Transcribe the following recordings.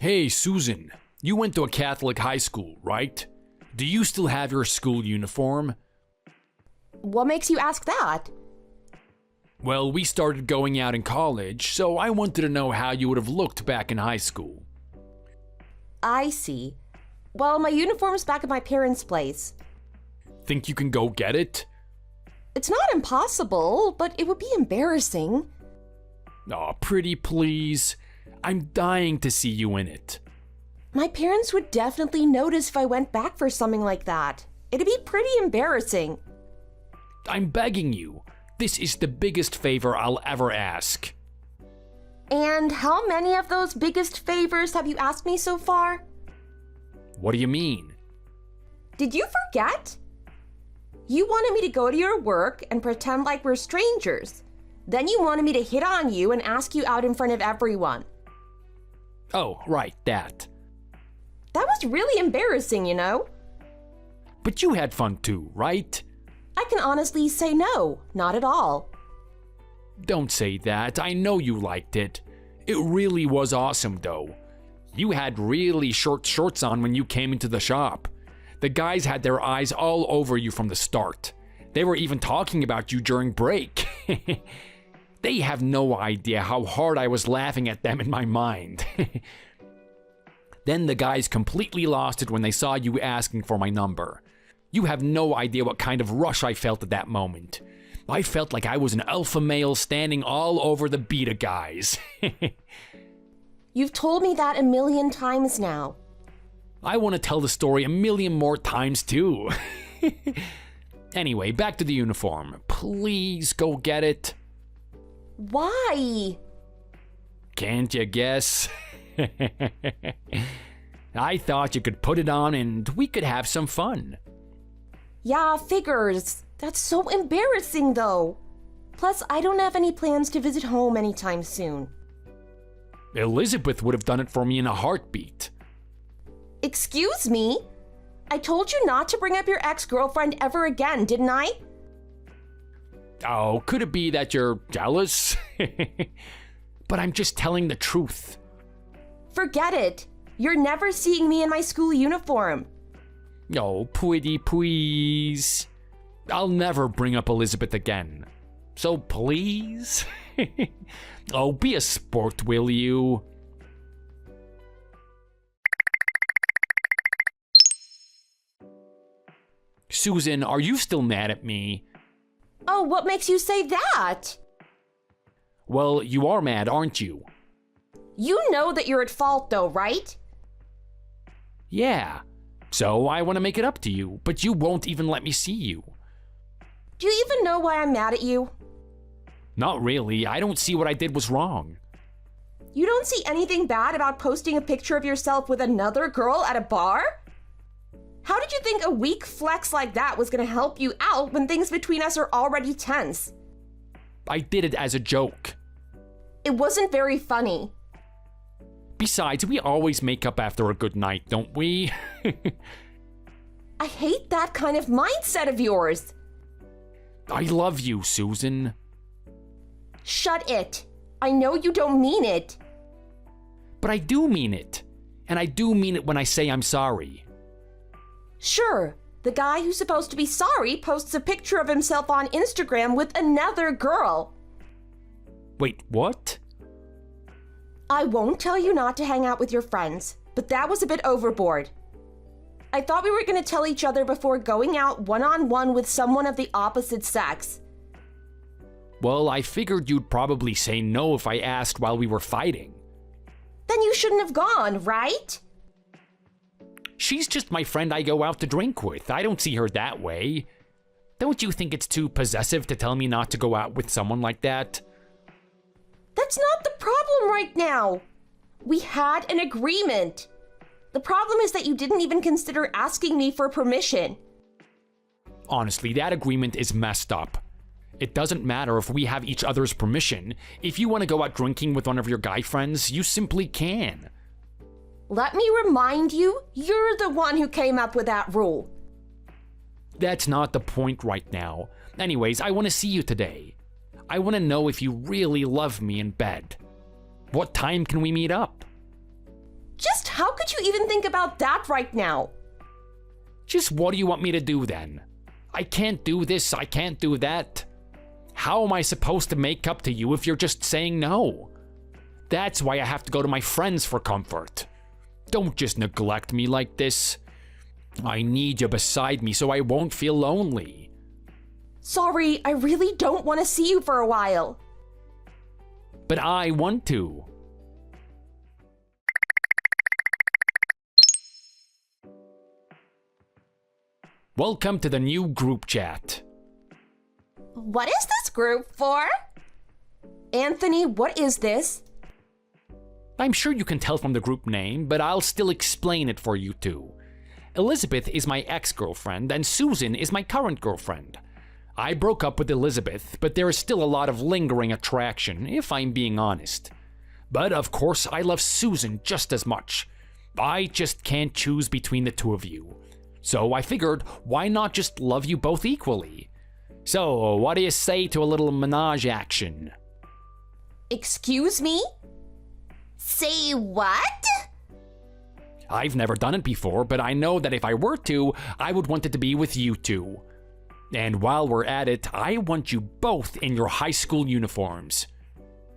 Hey, Susan, you went to a Catholic high school, right? Do you still have your school uniform? What makes you ask that? Well, we started going out in college, so I wanted to know how you would have looked back in high school. I see. Well, my uniform's back at my parents' place. Think you can go get it? It's not impossible, but it would be embarrassing. Aw, pretty please. I'm dying to see you in it. My parents would definitely notice if I went back for something like that. It'd be pretty embarrassing. I'm begging you. This is the biggest favor I'll ever ask. And how many of those biggest favors have you asked me so far? What do you mean? Did you forget? You wanted me to go to your work and pretend like we're strangers. Then you wanted me to hit on you and ask you out in front of everyone. Oh, right, that. That was really embarrassing, you know? But you had fun too, right? I can honestly say no, not at all. Don't say that. I know you liked it. It really was awesome, though. You had really short shorts on when you came into the shop. The guys had their eyes all over you from the start. They were even talking about you during break. They have no idea how hard I was laughing at them in my mind. Then the guys completely lost it when they saw you asking for my number. You have no idea what kind of rush I felt at that moment. I felt like I was an alpha male standing all over the beta guys. You've told me that a million times now. I want to tell the story a million more times too. Anyway, back to the uniform. Please go get it. Why? Can't you guess? I thought you could put it on and we could have some fun. Yeah, figures. That's so embarrassing though. Plus, I don't have any plans to visit home anytime soon. Elizabeth would have done it for me in a heartbeat. Excuse me? I told you not to bring up your ex-girlfriend ever again, didn't I? Oh, could it be that you're jealous? But I'm just telling the truth. Forget it. You're never seeing me in my school uniform. Oh, pretty please. I'll never bring up Elizabeth again. So please? Oh, be a sport, will you? Susan, are you still mad at me? Oh, what makes you say that? Well, you are mad, aren't you? You know that you're at fault though, right? Yeah. So I want to make it up to you, but you won't even let me see you. Do you even know why I'm mad at you? Not really. I don't see what I did was wrong. You don't see anything bad about posting a picture of yourself with another girl at a bar? How did you think a weak flex like that was gonna help you out when things between us are already tense? I did it as a joke. It wasn't very funny. Besides, we always make up after a good night, don't we? I hate that kind of mindset of yours. I love you, Susan. Shut it. I know you don't mean it. But I do mean it. And I do mean it when I say I'm sorry. Sure, the guy who's supposed to be sorry posts a picture of himself on Instagram with another girl. Wait, what? I won't tell you not to hang out with your friends, but that was a bit overboard. I thought we were going to tell each other before going out one-on-one with someone of the opposite sex. Well, I figured you'd probably say no if I asked while we were fighting. Then you shouldn't have gone, right? She's just my friend I go out to drink with. I don't see her that way. Don't you think it's too possessive to tell me not to go out with someone like that? That's not the problem right now. We had an agreement. The problem is that you didn't even consider asking me for permission. Honestly, that agreement is messed up. It doesn't matter if we have each other's permission. If you want to go out drinking with one of your guy friends, you simply can. Let me remind you, you're the one who came up with that rule. That's not the point right now. Anyways, I want to see you today. I want to know if you really love me in bed. What time can we meet up? Just how could you even think about that right now? Just what do you want me to do then? I can't do this, I can't do that. How am I supposed to make up to you if you're just saying no? That's why I have to go to my friends for comfort. Don't just neglect me like this. I need you beside me so I won't feel lonely. Sorry, I really don't want to see you for a while. But I want to. Welcome to the new group chat. What is this group for? Anthony, what is this? I'm sure you can tell from the group name, but I'll still explain it for you too. Elizabeth is my ex-girlfriend, and Susan is my current girlfriend. I broke up with Elizabeth, but there is still a lot of lingering attraction, if I'm being honest. But of course, I love Susan just as much. I just can't choose between the two of you. So I figured, why not just love you both equally? So, what do you say to a little menage action? Excuse me? Say what? I've never done it before, but I know that if I were to, I would want it to be with you two. And while we're at it, I want you both in your high school uniforms.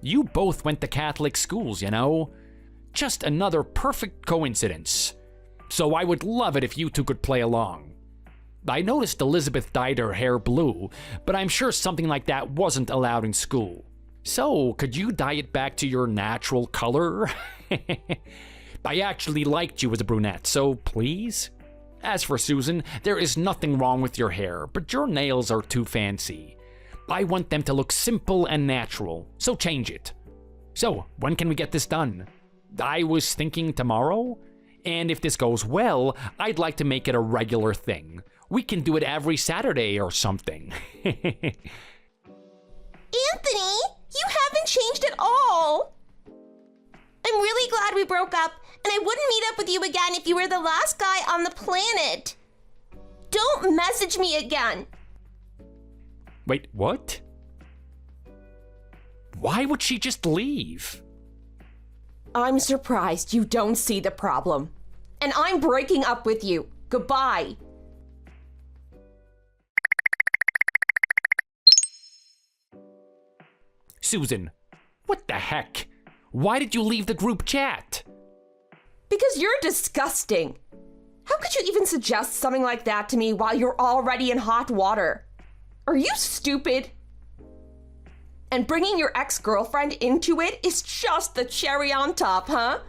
You both went to Catholic schools, you know? Just another perfect coincidence. So I would love it if you two could play along. I noticed Elizabeth dyed her hair blue, but I'm sure something like that wasn't allowed in school. So, could you dye it back to your natural color? I actually liked you as a brunette, so please? As for Susan, there is nothing wrong with your hair, but your nails are too fancy. I want them to look simple and natural, so change it. So, when can we get this done? I was thinking tomorrow? And if this goes well, I'd like to make it a regular thing. We can do it every Saturday or something. Anthony, you haven't changed at all. I'm really glad we broke up, and I wouldn't meet up with you again if you were the last guy on the planet. Don't message me again. Wait, what? Why would she just leave? I'm surprised you don't see the problem. And I'm breaking up with you. Goodbye. Susan, what the heck? Why did you leave the group chat? Because you're disgusting. How could you even suggest something like that to me while you're already in hot water? Are you stupid? And bringing your ex-girlfriend into it is just the cherry on top, huh?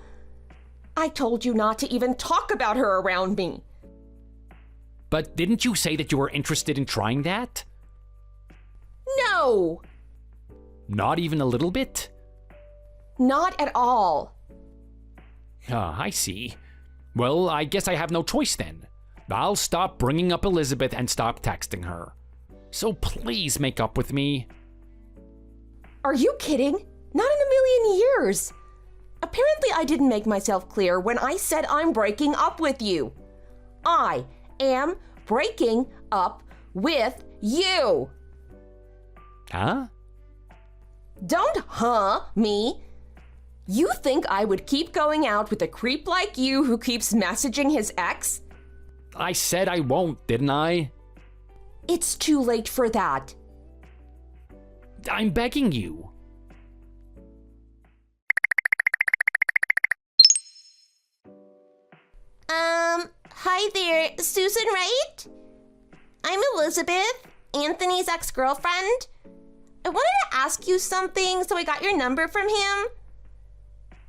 I told you not to even talk about her around me. But didn't you say that you were interested in trying that? No! Not even a little bit? Not at all. Ah, I see. Well, I guess I have no choice then. I'll stop bringing up Elizabeth and stop texting her. So please make up with me. Are you kidding? Not in a million years. Apparently I didn't make myself clear when I said I'm breaking up with you. I am breaking up with you. Huh? Don't me. You think I would keep going out with a creep like you who keeps messaging his ex? I said I won't, didn't I? It's too late for that. I'm begging you. Hi there, Susan, right? I'm Elizabeth, Anthony's ex-girlfriend. I wanted to ask you something, so I got your number from him.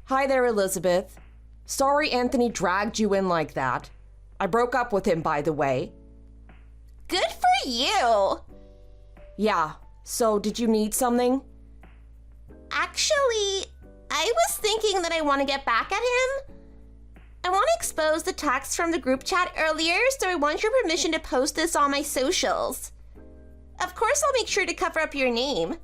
Hi there, Elizabeth. Sorry Anthony dragged you in like that. I broke up with him, by the way. Good for you. Yeah, so did you need something? Actually, I was thinking that I want to get back at him. I want to expose the text from the group chat earlier, so I want your permission to post this on my socials. Of course, I'll make sure to cover up your name.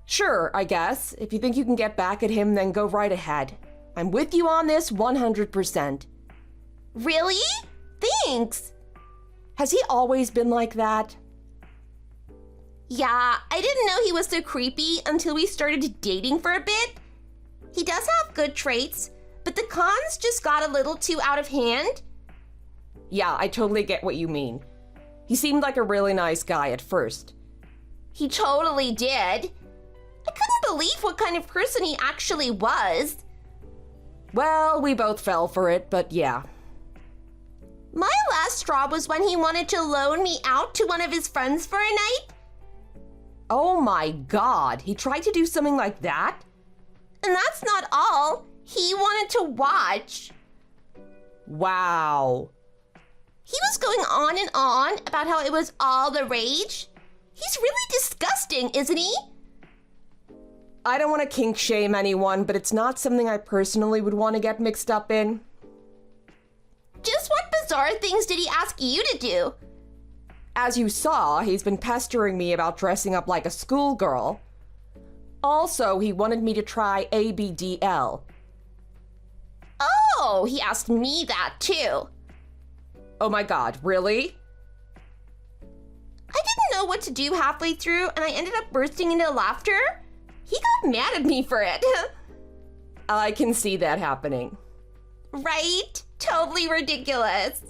Sure, I guess. If you think you can get back at him, then go right ahead. I'm with you on this 100%. Really? Thanks. Has he always been like that? Yeah, I didn't know he was so creepy until we started dating for a bit. He does have good traits, but the cons just got a little too out of hand. Yeah, I totally get what you mean. He seemed like a really nice guy at first. He totally did. I couldn't believe what kind of person he actually was. Well, we both fell for it, but yeah. My last straw was when he wanted to loan me out to one of his friends for a night. Oh my God, he tried to do something like that? And that's not all. He wanted to watch. Wow. He was going on and on about how it was all the rage. He's really disgusting, isn't he? I don't want to kink shame anyone, but it's not something I personally would want to get mixed up in. Just what bizarre things did he ask you to do? As you saw, he's been pestering me about dressing up like a schoolgirl. Also, he wanted me to try ABDL. Oh, he asked me that too. Oh my God, really? I didn't know what to do halfway through, and I ended up bursting into laughter. He got mad at me for it. I can see that happening. Right? Totally ridiculous.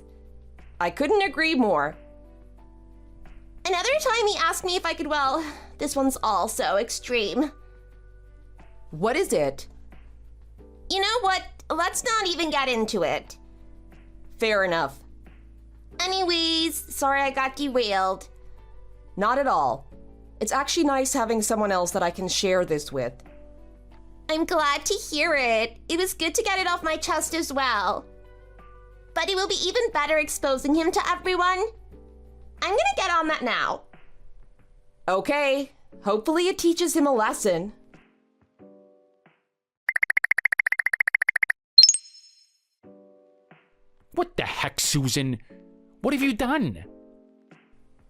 I couldn't agree more. Another time he asked me if I could, well, this one's also extreme. What is it? You know what? Let's not even get into it. Fair enough. Anyways, sorry I got derailed. Not at all. It's actually nice having someone else that I can share this with. I'm glad to hear it. It was good to get it off my chest as well. But it will be even better exposing him to everyone. I'm gonna get on that now. Okay. Hopefully it teaches him a lesson. What the heck, Susan? What have you done?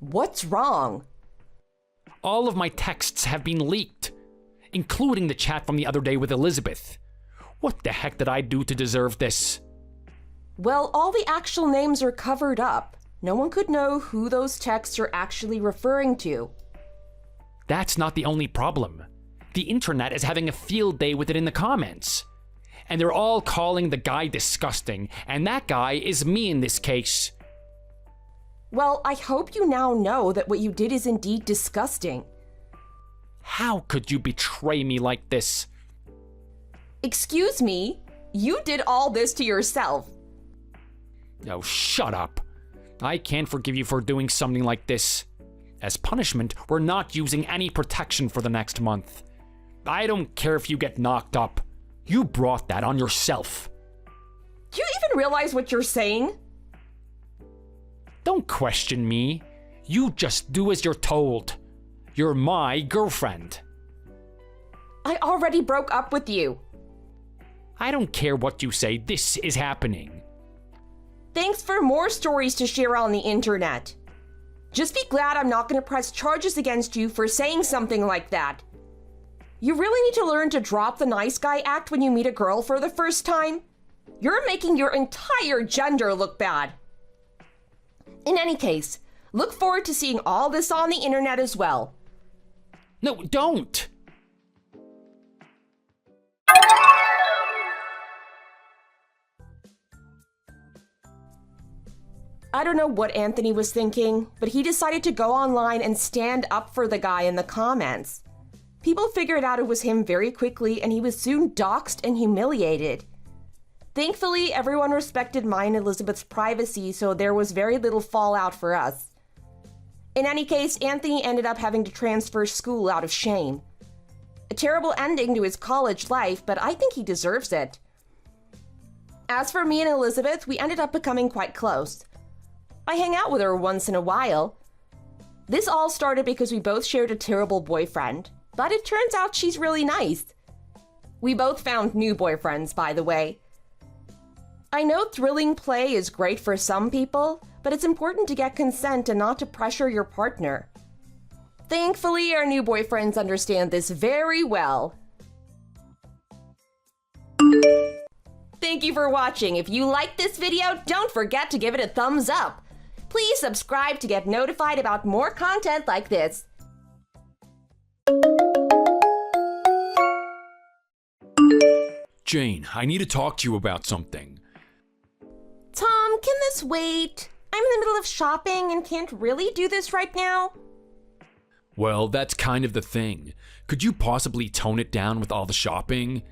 What's wrong? All of my texts have been leaked, including the chat from the other day with Elizabeth. What the heck did I do to deserve this? Well, all the actual names are covered up. No one could know who those texts are actually referring to. That's not the only problem. The internet is having a field day with it in the comments. And they're all calling the guy disgusting, and that guy is me in this case. Well, I hope you now know that what you did is indeed disgusting. How could you betray me like this? Excuse me? You did all this to yourself. Oh, shut up. I can't forgive you for doing something like this. As punishment, we're not using any protection for the next month. I don't care if you get knocked up. You brought that on yourself. Do you even realize what you're saying? Don't question me. You just do as you're told. You're my girlfriend. I already broke up with you. I don't care what you say. This is happening. Thanks for more stories to share on the internet. Just be glad I'm not going to press charges against you for saying something like that. You really need to learn to drop the nice guy act when you meet a girl for the first time. You're making your entire gender look bad. In any case, look forward to seeing all this on the internet as well. No, don't! I don't know what Anthony was thinking, but he decided to go online and stand up for the guy in the comments. People figured out it was him very quickly, and he was soon doxxed and humiliated. Thankfully, everyone respected mine and Elizabeth's privacy, so there was very little fallout for us. In any case, Anthony ended up having to transfer school out of shame. A terrible ending to his college life, but I think he deserves it. As for me and Elizabeth, we ended up becoming quite close. I hang out with her once in a while. This all started because we both shared a terrible boyfriend, but it turns out she's really nice. We both found new boyfriends, by the way. I know thrilling play is great for some people, but it's important to get consent and not to pressure your partner. Thankfully, our new boyfriends understand this very well. Thank you for watching. If you liked this video, don't forget to give it a thumbs up. Please subscribe to get notified about more content like this. Jane, I need to talk to you about something. Tom, can this wait? I'm in the middle of shopping and can't really do this right now. Well, that's kind of the thing. Could you possibly tone it down with all the shopping?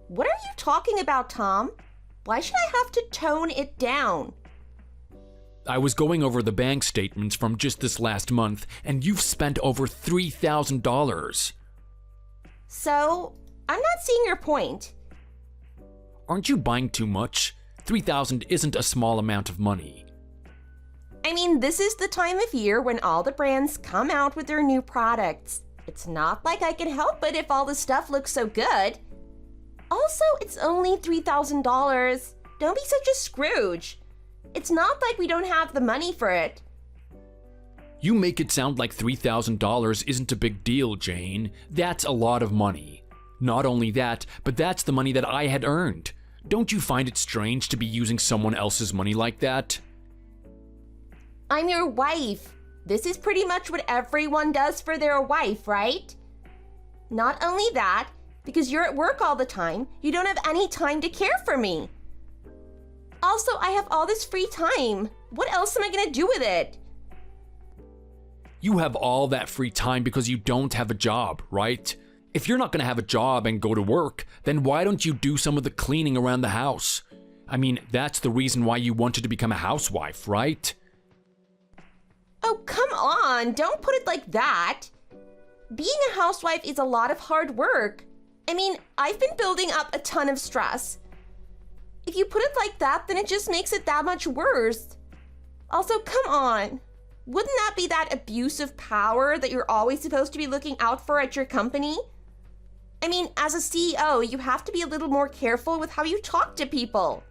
What are you talking about, Tom? Why should I have to tone it down? I was going over the bank statements from just this last month, and you've spent over $3,000. So, I'm not seeing your point. Aren't you buying too much? $3,000 isn't a small amount of money. I mean, this is the time of year when all the brands come out with their new products. It's not like I can help it if all the stuff looks so good. Also, it's only $3,000. Don't be such a Scrooge. It's not like we don't have the money for it. You make it sound like $3,000 isn't a big deal, Jane. That's a lot of money. Not only that, but that's the money that I had earned. Don't you find it strange to be using someone else's money like that? I'm your wife. This is pretty much what everyone does for their wife, right? Not only that, because you're at work all the time, you don't have any time to care for me. Also, I have all this free time. What else am I gonna do with it? You have all that free time because you don't have a job, right? If you're not gonna have a job and go to work, then why don't you do some of the cleaning around the house? I mean, that's the reason why you wanted to become a housewife, right? Oh, come on, don't put it like that. Being a housewife is a lot of hard work. I mean, I've been building up a ton of stress. If you put it like that, then it just makes it that much worse. Also, come on. Wouldn't that be that abuse of power that you're always supposed to be looking out for at your company? I mean, as a CEO, you have to be a little more careful with how you talk to people.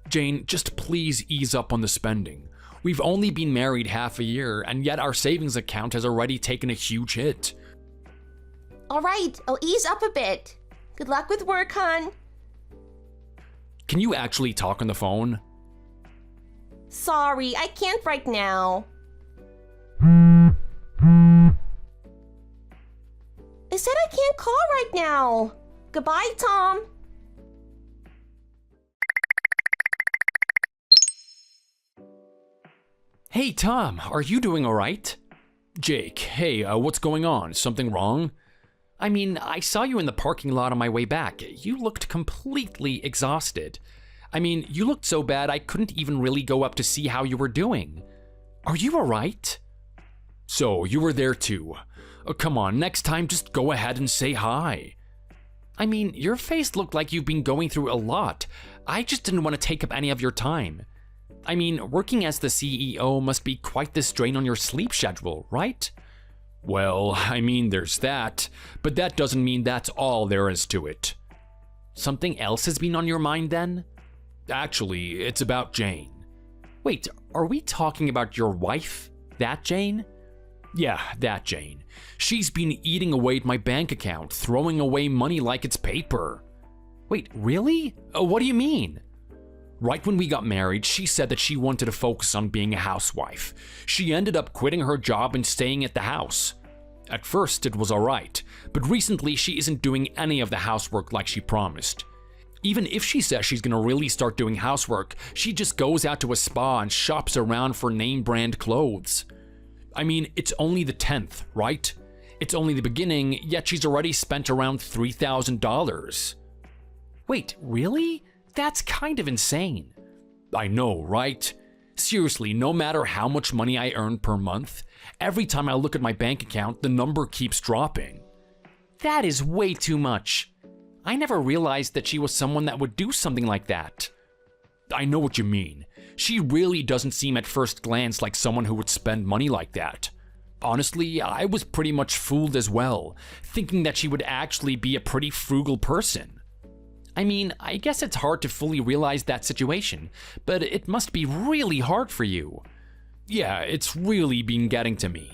Jane, just please ease up on the spending. We've only been married half a year, and yet our savings account has already taken a huge hit. All right, I'll ease up a bit. Good luck with work, hon. Can you actually talk on the phone? Sorry, I can't right now. I said I can't call right now. Goodbye, Tom. Hey, Tom, are you doing all right? Jake, hey, what's going on? Something wrong? I mean, I saw you in the parking lot on my way back. You looked completely exhausted. I mean, you looked so bad I couldn't even really go up to see how you were doing. Are you all right? So, you were there too. Come on, next time just go ahead and say hi. I mean, your face looked like you've been going through a lot. I just didn't want to take up any of your time. I mean, working as the CEO must be quite the strain on your sleep schedule, right? Well, I mean, there's that, but that doesn't mean that's all there is to it. Something else has been on your mind then? Actually, it's about Jane. Wait, are we talking about your wife? That Jane? Yeah, that Jane. She's been eating away at my bank account, throwing away money like it's paper. Wait, really? What do you mean? Right when we got married, she said that she wanted to focus on being a housewife. She ended up quitting her job and staying at the house. At first, it was alright, but recently she isn't doing any of the housework like she promised. Even if she says she's gonna really start doing housework, she just goes out to a spa and shops around for name brand clothes. I mean, it's only the 10th, right? It's only the beginning, yet she's already spent around $3,000. Wait, really? That's kind of insane. I know, right? Seriously, no matter how much money I earn per month, every time I look at my bank account, the number keeps dropping. That is way too much. I never realized that she was someone that would do something like that. I know what you mean. She really doesn't seem at first glance like someone who would spend money like that. Honestly, I was pretty much fooled as well, thinking that she would actually be a pretty frugal person. I mean, I guess it's hard to fully realize that situation, but it must be really hard for you. Yeah, it's really been getting to me.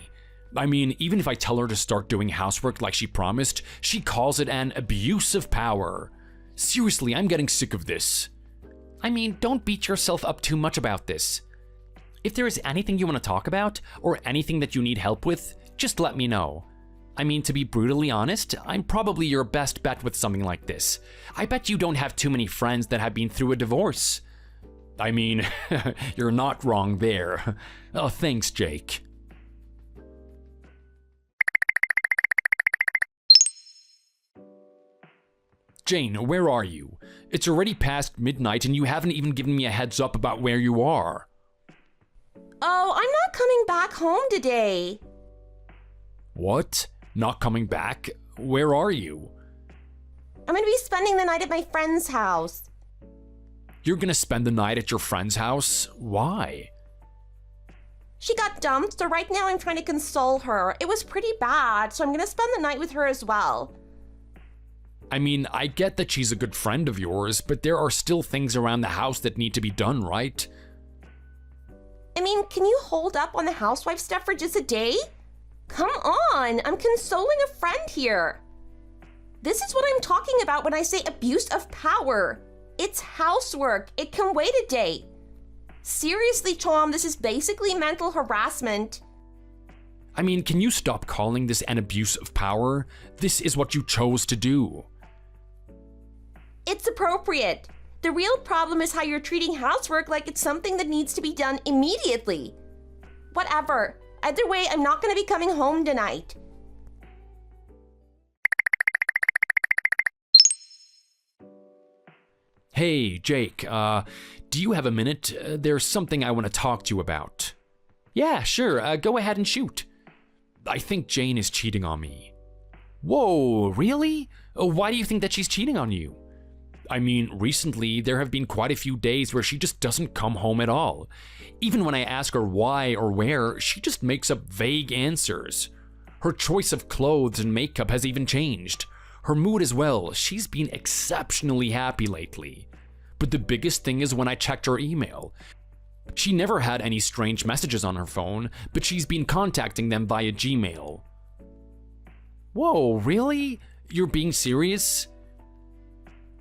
I mean, even if I tell her to start doing housework like she promised, she calls it an abuse of power. Seriously, I'm getting sick of this. I mean, don't beat yourself up too much about this. If there is anything you want to talk about, or anything that you need help with, just let me know. I mean, to be brutally honest, I'm probably your best bet with something like this. I bet you don't have too many friends that have been through a divorce. I mean, you're not wrong there. Oh, thanks, Jake. Jane, where are you? It's already past midnight and you haven't even given me a heads up about where you are. Oh, I'm not coming back home today. What? Not coming back? Where are you? I'm gonna be spending the night at my friend's house. You're gonna spend the night at your friend's house? Why? She got dumped, so right now I'm trying to console her. It was pretty bad, so I'm gonna spend the night with her as well. I mean, I get that she's a good friend of yours, but there are still things around the house that need to be done, right? I mean, can you hold up on the housewife stuff for just a day? Come on, I'm consoling a friend here. This is what I'm talking about when I say abuse of power. It's housework. It can wait a day. Seriously, Tom, this is basically mental harassment. I mean, can you stop calling this an abuse of power? This is what you chose to do. It's appropriate. The real problem is how you're treating housework like it's something that needs to be done immediately. Whatever. Either way, I'm not going to be coming home tonight. Hey, Jake, do you have a minute? There's something I want to talk to you about. Yeah, sure, go ahead and shoot. I think Jane is cheating on me. Whoa, really? Why do you think that she's cheating on you? I mean, recently there have been quite a few days where she just doesn't come home at all. Even when I ask her why or where, she just makes up vague answers. Her choice of clothes and makeup has even changed. Her mood as well, she's been exceptionally happy lately. But the biggest thing is when I checked her email. She never had any strange messages on her phone, but she's been contacting them via Gmail. Whoa, really? You're being serious?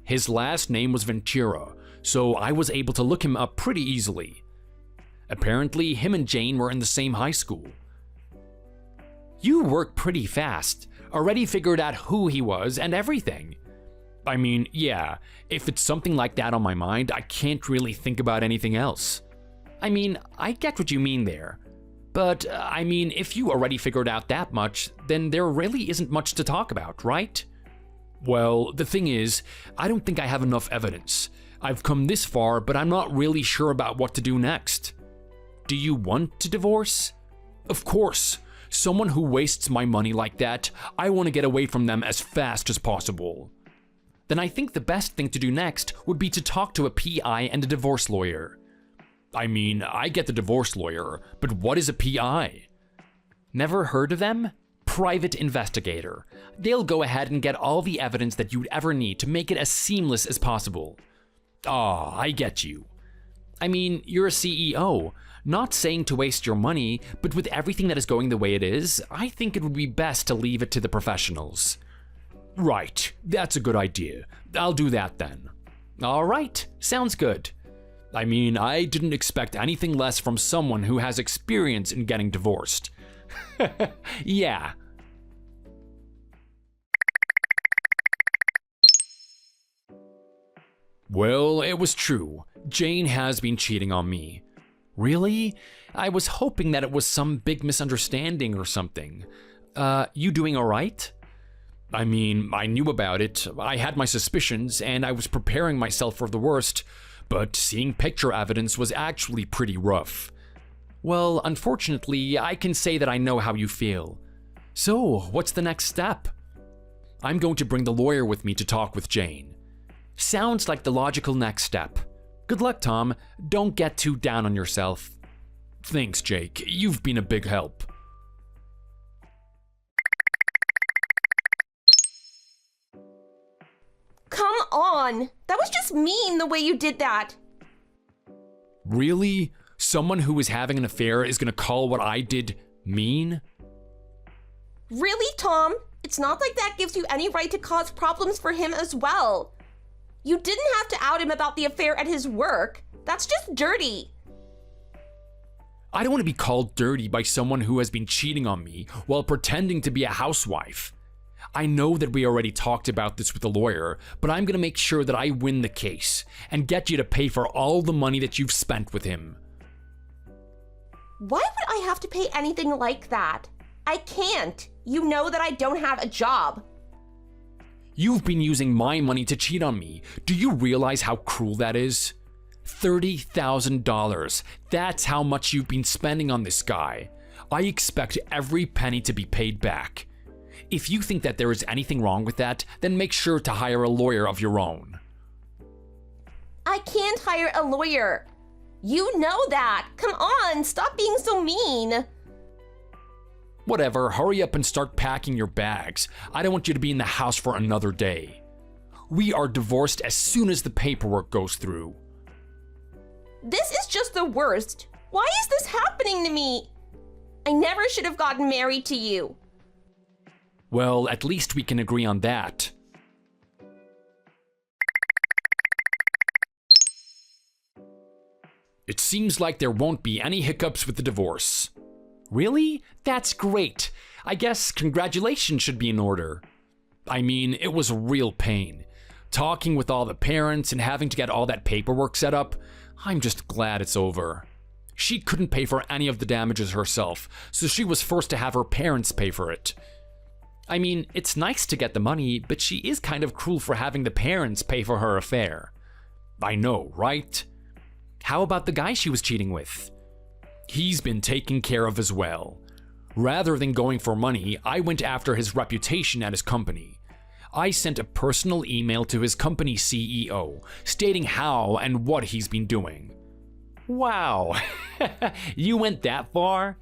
His last name was Ventura, so I was able to look him up pretty easily. Apparently, him and Jane were in the same high school. You work pretty fast. Already figured out who he was and everything. I mean, yeah, if it's something like that on my mind, I can't really think about anything else. I mean, I get what you mean there. But, I mean, if you already figured out that much, then there really isn't much to talk about, right? Well, the thing is, I don't think I have enough evidence. I've come this far, but I'm not really sure about what to do next. Do you want to divorce? Of course. Someone who wastes my money like that, I want to get away from them as fast as possible. Then I think the best thing to do next would be to talk to a PI and a divorce lawyer. I mean, I get the divorce lawyer, but what is a PI? Never heard of them? Private investigator. They'll go ahead and get all the evidence that you'd ever need to make it as seamless as possible. Ah, I get you. I mean, you're a CEO. Not saying to waste your money, but with everything that is going the way it is, I think it would be best to leave it to the professionals. Right, that's a good idea. I'll do that then. All right, sounds good. I mean, I didn't expect anything less from someone who has experience in getting divorced. Yeah. Well, it was true. Jane has been cheating on me. Really? I was hoping that it was some big misunderstanding or something. You doing all right? I mean, I knew about it, I had my suspicions, and I was preparing myself for the worst, but seeing picture evidence was actually pretty rough. Well, unfortunately, I can say that I know how you feel. So, what's the next step? I'm going to bring the lawyer with me to talk with Jane. Sounds like the logical next step. Good luck, Tom. Don't get too down on yourself. Thanks, Jake. You've been a big help. Come on! That was just mean the way you did that. Really? Someone who is having an affair is gonna call what I did mean? Really, Tom? It's not like that gives you any right to cause problems for him as well. You didn't have to out him about the affair at his work. That's just dirty. I don't want to be called dirty by someone who has been cheating on me while pretending to be a housewife. I know that we already talked about this with the lawyer, but I'm going to make sure that I win the case and get you to pay for all the money that you've spent with him. Why would I have to pay anything like that? I can't. You know that I don't have a job. You've been using my money to cheat on me. Do you realize how cruel that is? $30,000. That's how much you've been spending on this guy. I expect every penny to be paid back. If you think that there is anything wrong with that, then make sure to hire a lawyer of your own. I can't hire a lawyer. You know that. Come on, stop being so mean. Whatever, hurry up and start packing your bags. I don't want you to be in the house for another day. We are divorced as soon as the paperwork goes through. This is just the worst. Why is this happening to me? I never should have gotten married to you. Well, at least we can agree on that. It seems like there won't be any hiccups with the divorce. Really? That's great. I guess congratulations should be in order. I mean, it was a real pain. Talking with all the parents and having to get all that paperwork set up. I'm just glad it's over. She couldn't pay for any of the damages herself, so she was forced to have her parents pay for it. I mean, it's nice to get the money, but she is kind of cruel for having the parents pay for her affair. I know, right? How about the guy she was cheating with? He's been taken care of as well. Rather than going for money, I went after his reputation at his company. I sent a personal email to his company CEO, stating how and what he's been doing. Wow, you went that far?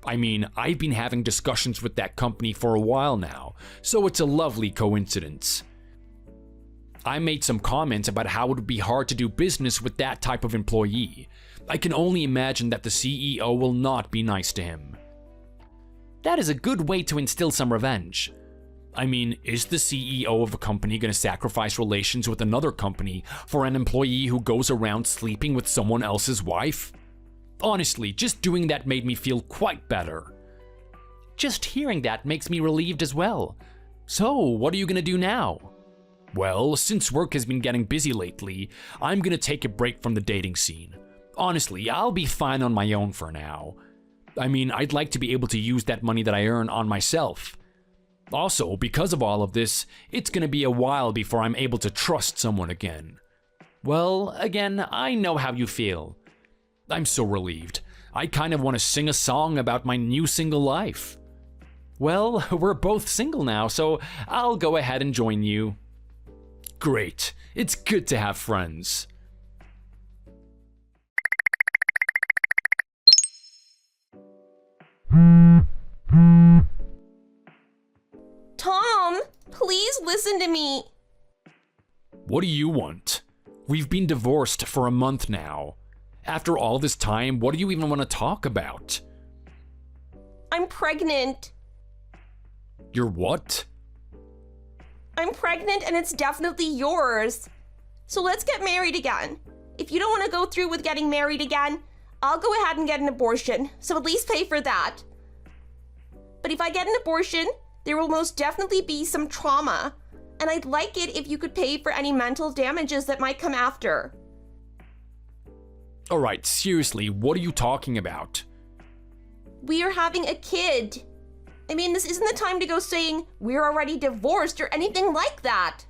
I mean, I've been having discussions with that company for a while now, so it's a lovely coincidence. I made some comments about how it would be hard to do business with that type of employee. I can only imagine that the CEO will not be nice to him. That is a good way to instill some revenge. I mean, is the CEO of a company going to sacrifice relations with another company for an employee who goes around sleeping with someone else's wife? Honestly, just doing that made me feel quite better. Just hearing that makes me relieved as well. So, what are you going to do now? Well, since work has been getting busy lately, I'm going to take a break from the dating scene. Honestly, I'll be fine on my own for now. I mean, I'd like to be able to use that money that I earn on myself. Also, because of all of this, it's going to be a while before I'm able to trust someone again. Well, again, I know how you feel. I'm so relieved. I kind of want to sing a song about my new single life. Well, we're both single now, so I'll go ahead and join you. Great. It's good to have friends. Tom, please listen to me. What do you want? We've been divorced for a month now. After all this time, what do you even want to talk about? I'm pregnant. You're what? I'm pregnant and it's definitely yours. So let's get married again. If you don't want to go through with getting married again, I'll go ahead and get an abortion, so at least pay for that. But if I get an abortion, there will most definitely be some trauma, and I'd like it if you could pay for any mental damages that might come after. Alright, seriously, what are you talking about? We are having a kid. I mean, this isn't the time to go saying we're already divorced or anything like that.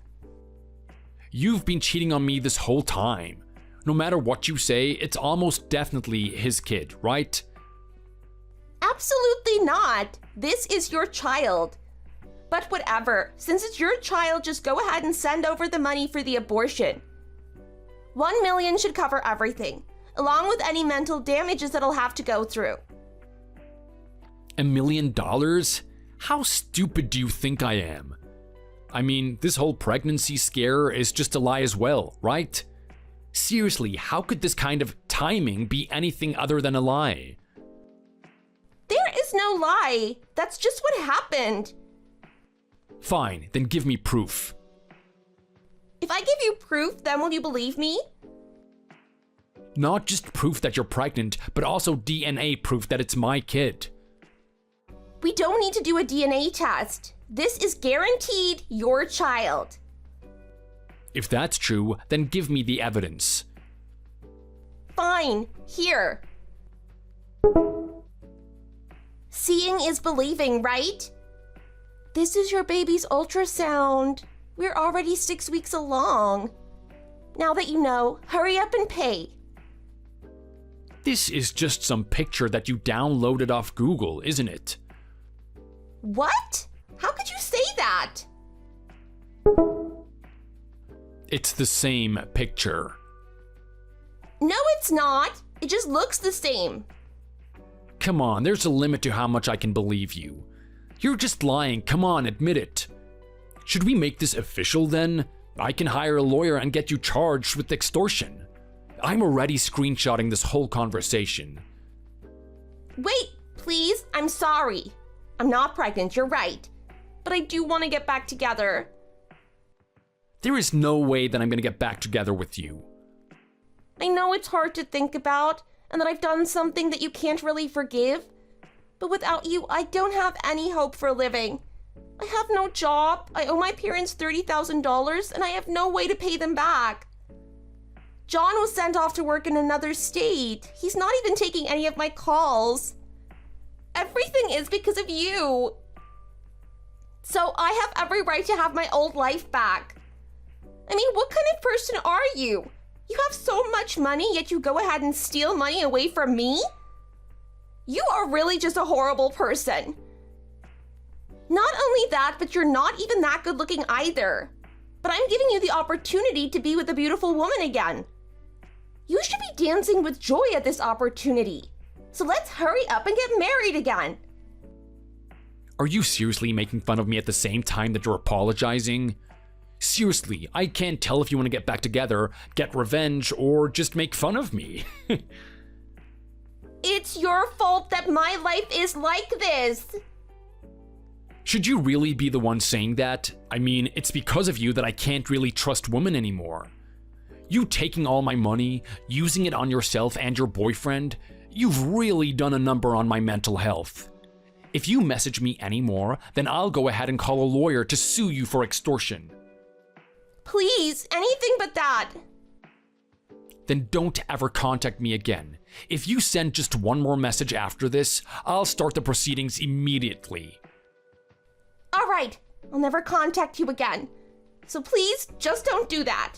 You've been cheating on me this whole time. No matter what you say, it's almost definitely his kid, right? Absolutely not. This is your child. But whatever, since it's your child, just go ahead and send over the money for the abortion. $1 million should cover everything, along with any mental damages that'll have to go through. $1 million? How stupid do you think I am? I mean, this whole pregnancy scare is just a lie as well, right? Seriously, how could this kind of timing be anything other than a lie? There is no lie. That's just what happened. Fine, then give me proof. If I give you proof, then will you believe me? Not just proof that you're pregnant, but also DNA proof that it's my kid. We don't need to do a DNA test. This is guaranteed your child. If that's true, then give me the evidence. Fine, here. Seeing is believing, right? This is your baby's ultrasound. We're already 6 weeks along. Now that you know, hurry up and pay. This is just some picture that you downloaded off Google, isn't it? What? How could you say that? It's the same picture. No, it's not. It just looks the same. Come on, there's a limit to how much I can believe you. You're just lying, come on, admit it. Should we make this official then? I can hire a lawyer and get you charged with extortion. I'm already screenshotting this whole conversation. Wait, please, I'm sorry. I'm not pregnant, you're right. But I do want to get back together. There is no way that I'm gonna get back together with you. I know it's hard to think about, and that I've done something that you can't really forgive. But without you, I don't have any hope for living. I have no job, I owe my parents $30,000, and I have no way to pay them back. John was sent off to work in another state. He's not even taking any of my calls. Everything is because of you. So I have every right to have my old life back. I mean, what kind of person are you? You have so much money, yet you go ahead and steal money away from me? You are really just a horrible person. Not only that, but you're not even that good looking either. But I'm giving you the opportunity to be with a beautiful woman again. You should be dancing with joy at this opportunity. So let's hurry up and get married again. Are you seriously making fun of me at the same time that you're apologizing? Seriously, I can't tell if you want to get back together, get revenge, or just make fun of me. It's your fault that my life is like this. Should you really be the one saying that? I mean, it's because of you that I can't really trust women anymore. You taking all my money, using it on yourself and your boyfriend, you've really done a number on my mental health. If you message me anymore, then I'll go ahead and call a lawyer to sue you for extortion. Please, anything but that. Then don't ever contact me again. If you send just one more message after this, I'll start the proceedings immediately. All right, I'll never contact you again. So please, just don't do that.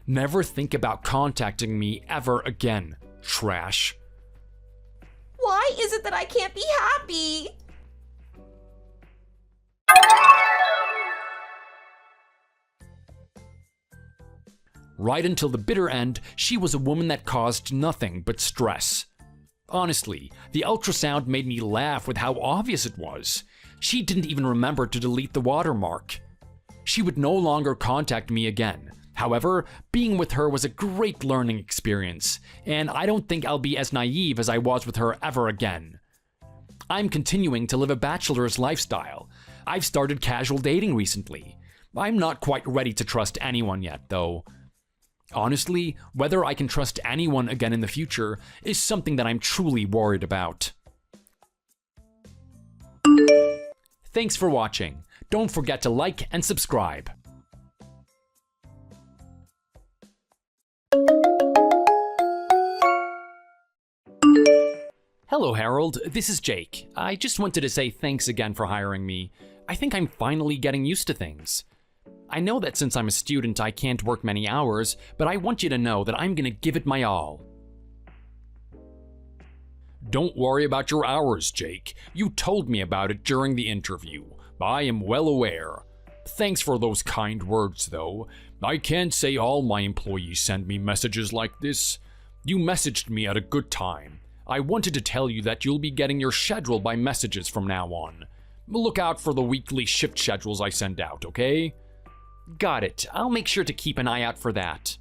Never think about contacting me ever again, trash. Why is it that I can't be happy? Right until the bitter end, she was a woman that caused nothing but stress. Honestly, the ultrasound made me laugh with how obvious it was. She didn't even remember to delete the watermark. She would no longer contact me again. However, being with her was a great learning experience, and I don't think I'll be as naive as I was with her ever again. I'm continuing to live a bachelor's lifestyle. I've started casual dating recently. I'm not quite ready to trust anyone yet, though. Honestly, whether I can trust anyone again in the future is something that I'm truly worried about. Thanks for watching. Don't forget to like and subscribe. Hello Harold, this is Jake. I just wanted to say thanks again for hiring me. I think I'm finally getting used to things. I know that since I'm a student I can't work many hours, but I want you to know that I'm gonna give it my all. Don't worry about your hours, Jake. You told me about it during the interview. I am well aware. Thanks for those kind words, though. I can't say all my employees send me messages like this. You messaged me at a good time. I wanted to tell you that you'll be getting your schedule by messages from now on. Look out for the weekly shift schedules I send out, okay? Got it. I'll make sure to keep an eye out for that.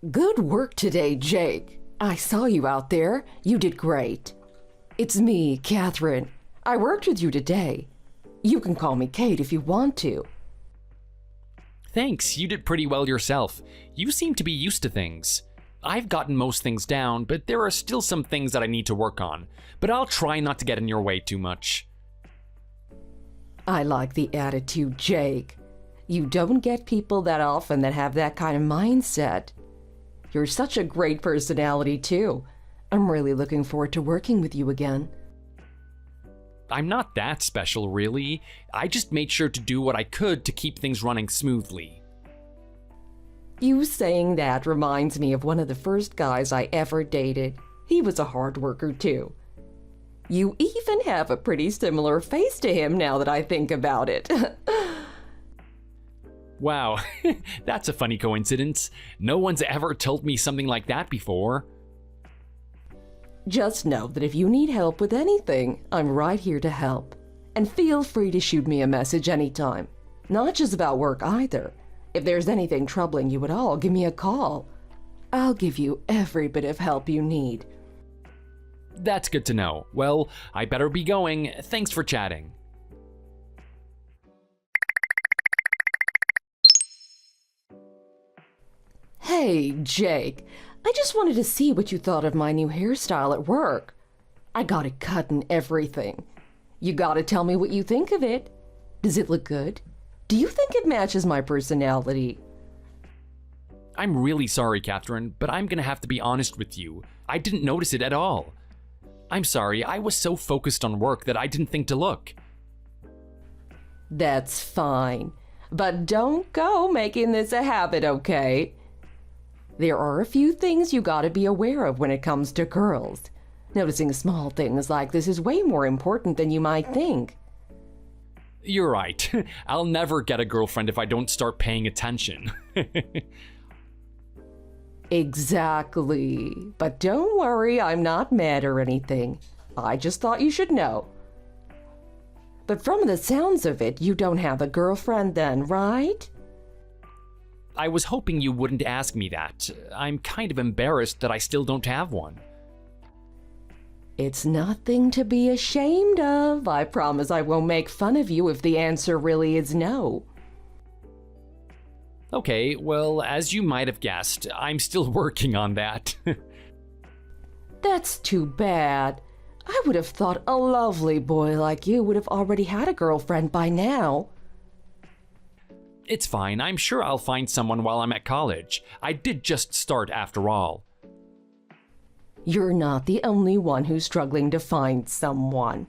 Good work today, Jake. I saw you out there. You did great. It's me, Catherine. I worked with you today. You can call me Kate if you want to. Thanks, you did pretty well yourself. You seem to be used to things. I've gotten most things down, but there are still some things that I need to work on. But I'll try not to get in your way too much. I like the attitude, Jake. You don't get people that often that have that kind of mindset. You're such a great personality, too. I'm really looking forward to working with you again. I'm not that special, really. I just made sure to do what I could to keep things running smoothly. You saying that reminds me of one of the first guys I ever dated. He was a hard worker, too. You even have a pretty similar face to him now that I think about it. Wow, that's a funny coincidence. No one's ever told me something like that before. Just know that if you need help with anything, I'm right here to help. And feel free to shoot me a message anytime. Not just about work either. If there's anything troubling you at all, give me a call. I'll give you every bit of help you need. That's good to know. Well, I better be going. Thanks for chatting. Hey, Jake. I just wanted to see what you thought of my new hairstyle at work. I got it cut and everything. You gotta tell me what you think of it. Does it look good? Do you think it matches my personality? I'm really sorry, Catherine, but I'm gonna have to be honest with you. I didn't notice it at all. I'm sorry, I was so focused on work that I didn't think to look. That's fine. But don't go making this a habit, okay? There are a few things you gotta be aware of when it comes to girls. Noticing small things like this is way more important than you might think. You're right. I'll never get a girlfriend if I don't start paying attention. Exactly. But don't worry, I'm not mad or anything. I just thought you should know. But from the sounds of it, you don't have a girlfriend then, right? I was hoping you wouldn't ask me that. I'm kind of embarrassed that I still don't have one. It's nothing to be ashamed of. I promise I won't make fun of you if the answer really is no. Okay, well, as you might have guessed, I'm still working on that. That's too bad. I would have thought a lovely boy like you would have already had a girlfriend by now. It's fine. I'm sure I'll find someone while I'm at college. I did just start after all. You're not the only one who's struggling to find someone.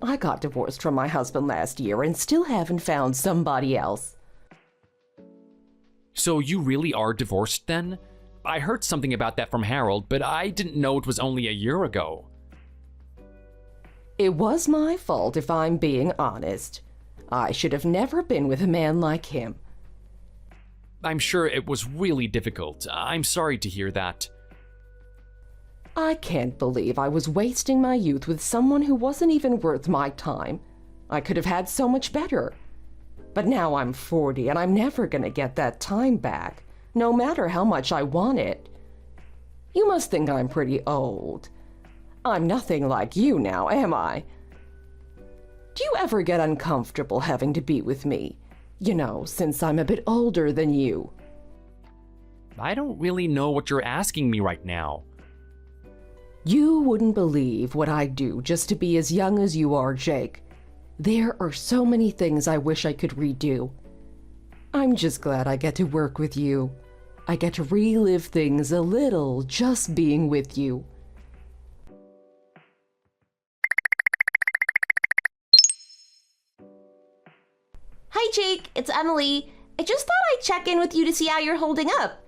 I got divorced from my husband last year and still haven't found somebody else. So you really are divorced then? I heard something about that from Harold, but I didn't know it was only a year ago. It was my fault if I'm being honest. I should have never been with a man like him. I'm sure it was really difficult. I'm sorry to hear that. I can't believe I was wasting my youth with someone who wasn't even worth my time. I could have had so much better. But now I'm 40 and I'm never gonna get that time back, no matter how much I want it. You must think I'm pretty old. I'm nothing like you now, am I? Do you ever get uncomfortable having to be with me? You know, since I'm a bit older than you. I don't really know what you're asking me right now. You wouldn't believe what I'd do just to be as young as you are, Jake. There are so many things I wish I could redo. I'm just glad I get to work with you. I get to relive things a little just being with you. Hi, Jake. It's Emily. I just thought I'd check in with you to see how you're holding up.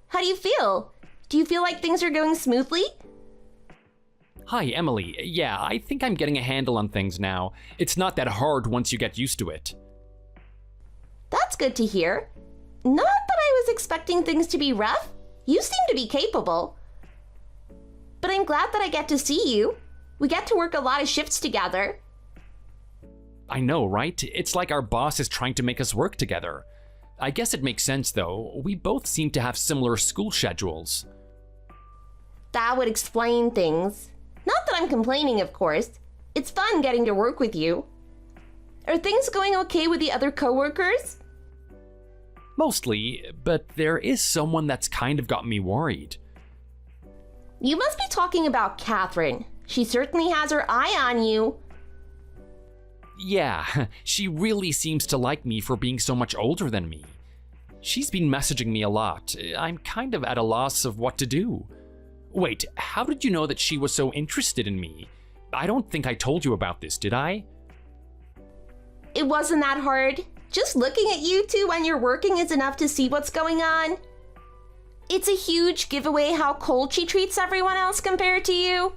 How do you feel? Do you feel like things are going smoothly? Hi, Emily. Yeah, I think I'm getting a handle on things now. It's not that hard once you get used to it. That's good to hear. Not that I was expecting things to be rough. You seem to be capable. But I'm glad that I get to see you. We get to work a lot of shifts together. I know, right? It's like our boss is trying to make us work together. I guess it makes sense, though. We both seem to have similar school schedules. That would explain things. Not that I'm complaining, of course. It's fun getting to work with you. Are things going okay with the other coworkers? Mostly, but there is someone that's kind of got me worried. You must be talking about Catherine. She certainly has her eye on you. Yeah, she really seems to like me for being so much older than me. She's been messaging me a lot. I'm kind of at a loss of what to do. Wait, how did you know that she was so interested in me? I don't think I told you about this, did I? It wasn't that hard. Just looking at you two when you're working is enough to see what's going on. It's a huge giveaway how cold she treats everyone else compared to you.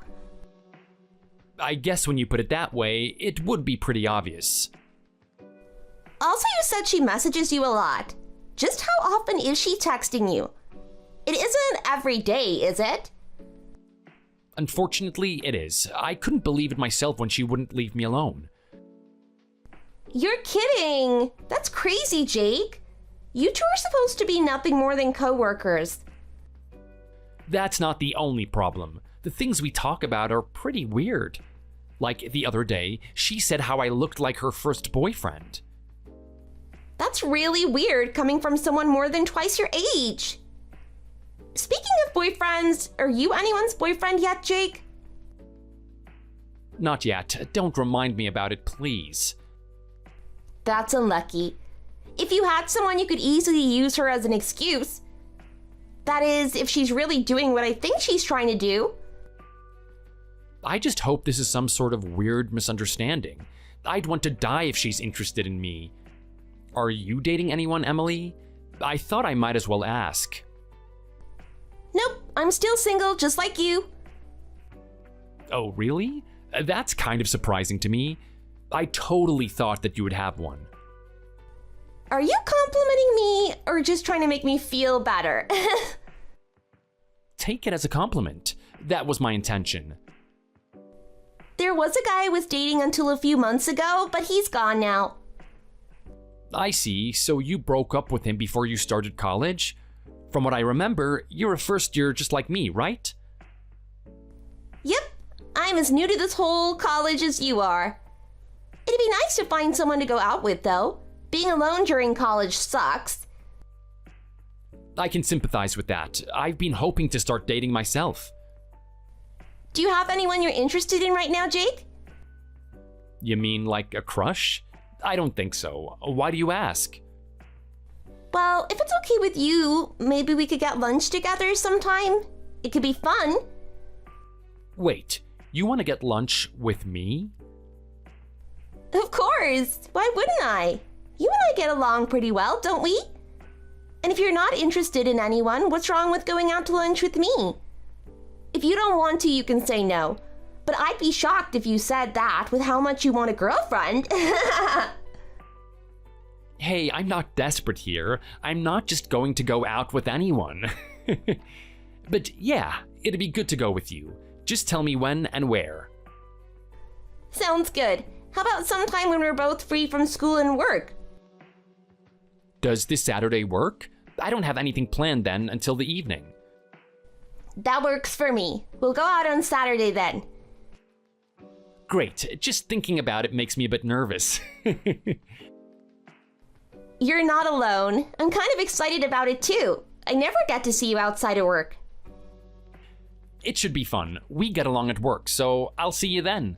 I guess when you put it that way, it would be pretty obvious. Also, you said she messages you a lot. Just how often is she texting you? It isn't every day, is it? Unfortunately, it is. I couldn't believe it myself when she wouldn't leave me alone. You're kidding! That's crazy, Jake. You two are supposed to be nothing more than co-workers. That's not the only problem. The things we talk about are pretty weird. Like the other day, she said how I looked like her first boyfriend. That's really weird coming from someone more than twice your age. Speaking of boyfriends, are you anyone's boyfriend yet, Jake? Not yet. Don't remind me about it, please. That's unlucky. If you had someone, you could easily use her as an excuse. That is, if she's really doing what I think she's trying to do. I just hope this is some sort of weird misunderstanding. I'd want to die if she's interested in me. Are you dating anyone, Emily? I thought I might as well ask. Nope, I'm still single, just like you. Oh, really? That's kind of surprising to me. I totally thought that you would have one. Are you complimenting me or just trying to make me feel better? Take it as a compliment. That was my intention. There was a guy I was dating until a few months ago, but he's gone now. I see, so you broke up with him before you started college? From what I remember, you're a first year just like me, right? Yep, I'm as new to this whole college as you are. It'd be nice to find someone to go out with, though. Being alone during college sucks. I can sympathize with that. I've been hoping to start dating myself. Do you have anyone you're interested in right now, Jake? You mean like a crush? I don't think so. Why do you ask? Well, if it's okay with you, maybe we could get lunch together sometime. It could be fun. Wait, you want to get lunch with me? Of course. Why wouldn't I? You and I get along pretty well, don't we? And if you're not interested in anyone, what's wrong with going out to lunch with me? If you don't want to, you can say no. But I'd be shocked if you said that with how much you want a girlfriend. Hey, I'm not desperate here. I'm not just going to go out with anyone. But yeah, it'd be good to go with you. Just tell me when and where. Sounds good. How about sometime when we're both free from school and work? Does this Saturday work? I don't have anything planned then until the evening. That works for me. We'll go out on Saturday then. Great, just thinking about it makes me a bit nervous. You're not alone. I'm kind of excited about it too. I never get to see you outside of work. It should be fun. We get along at work, so I'll see you then.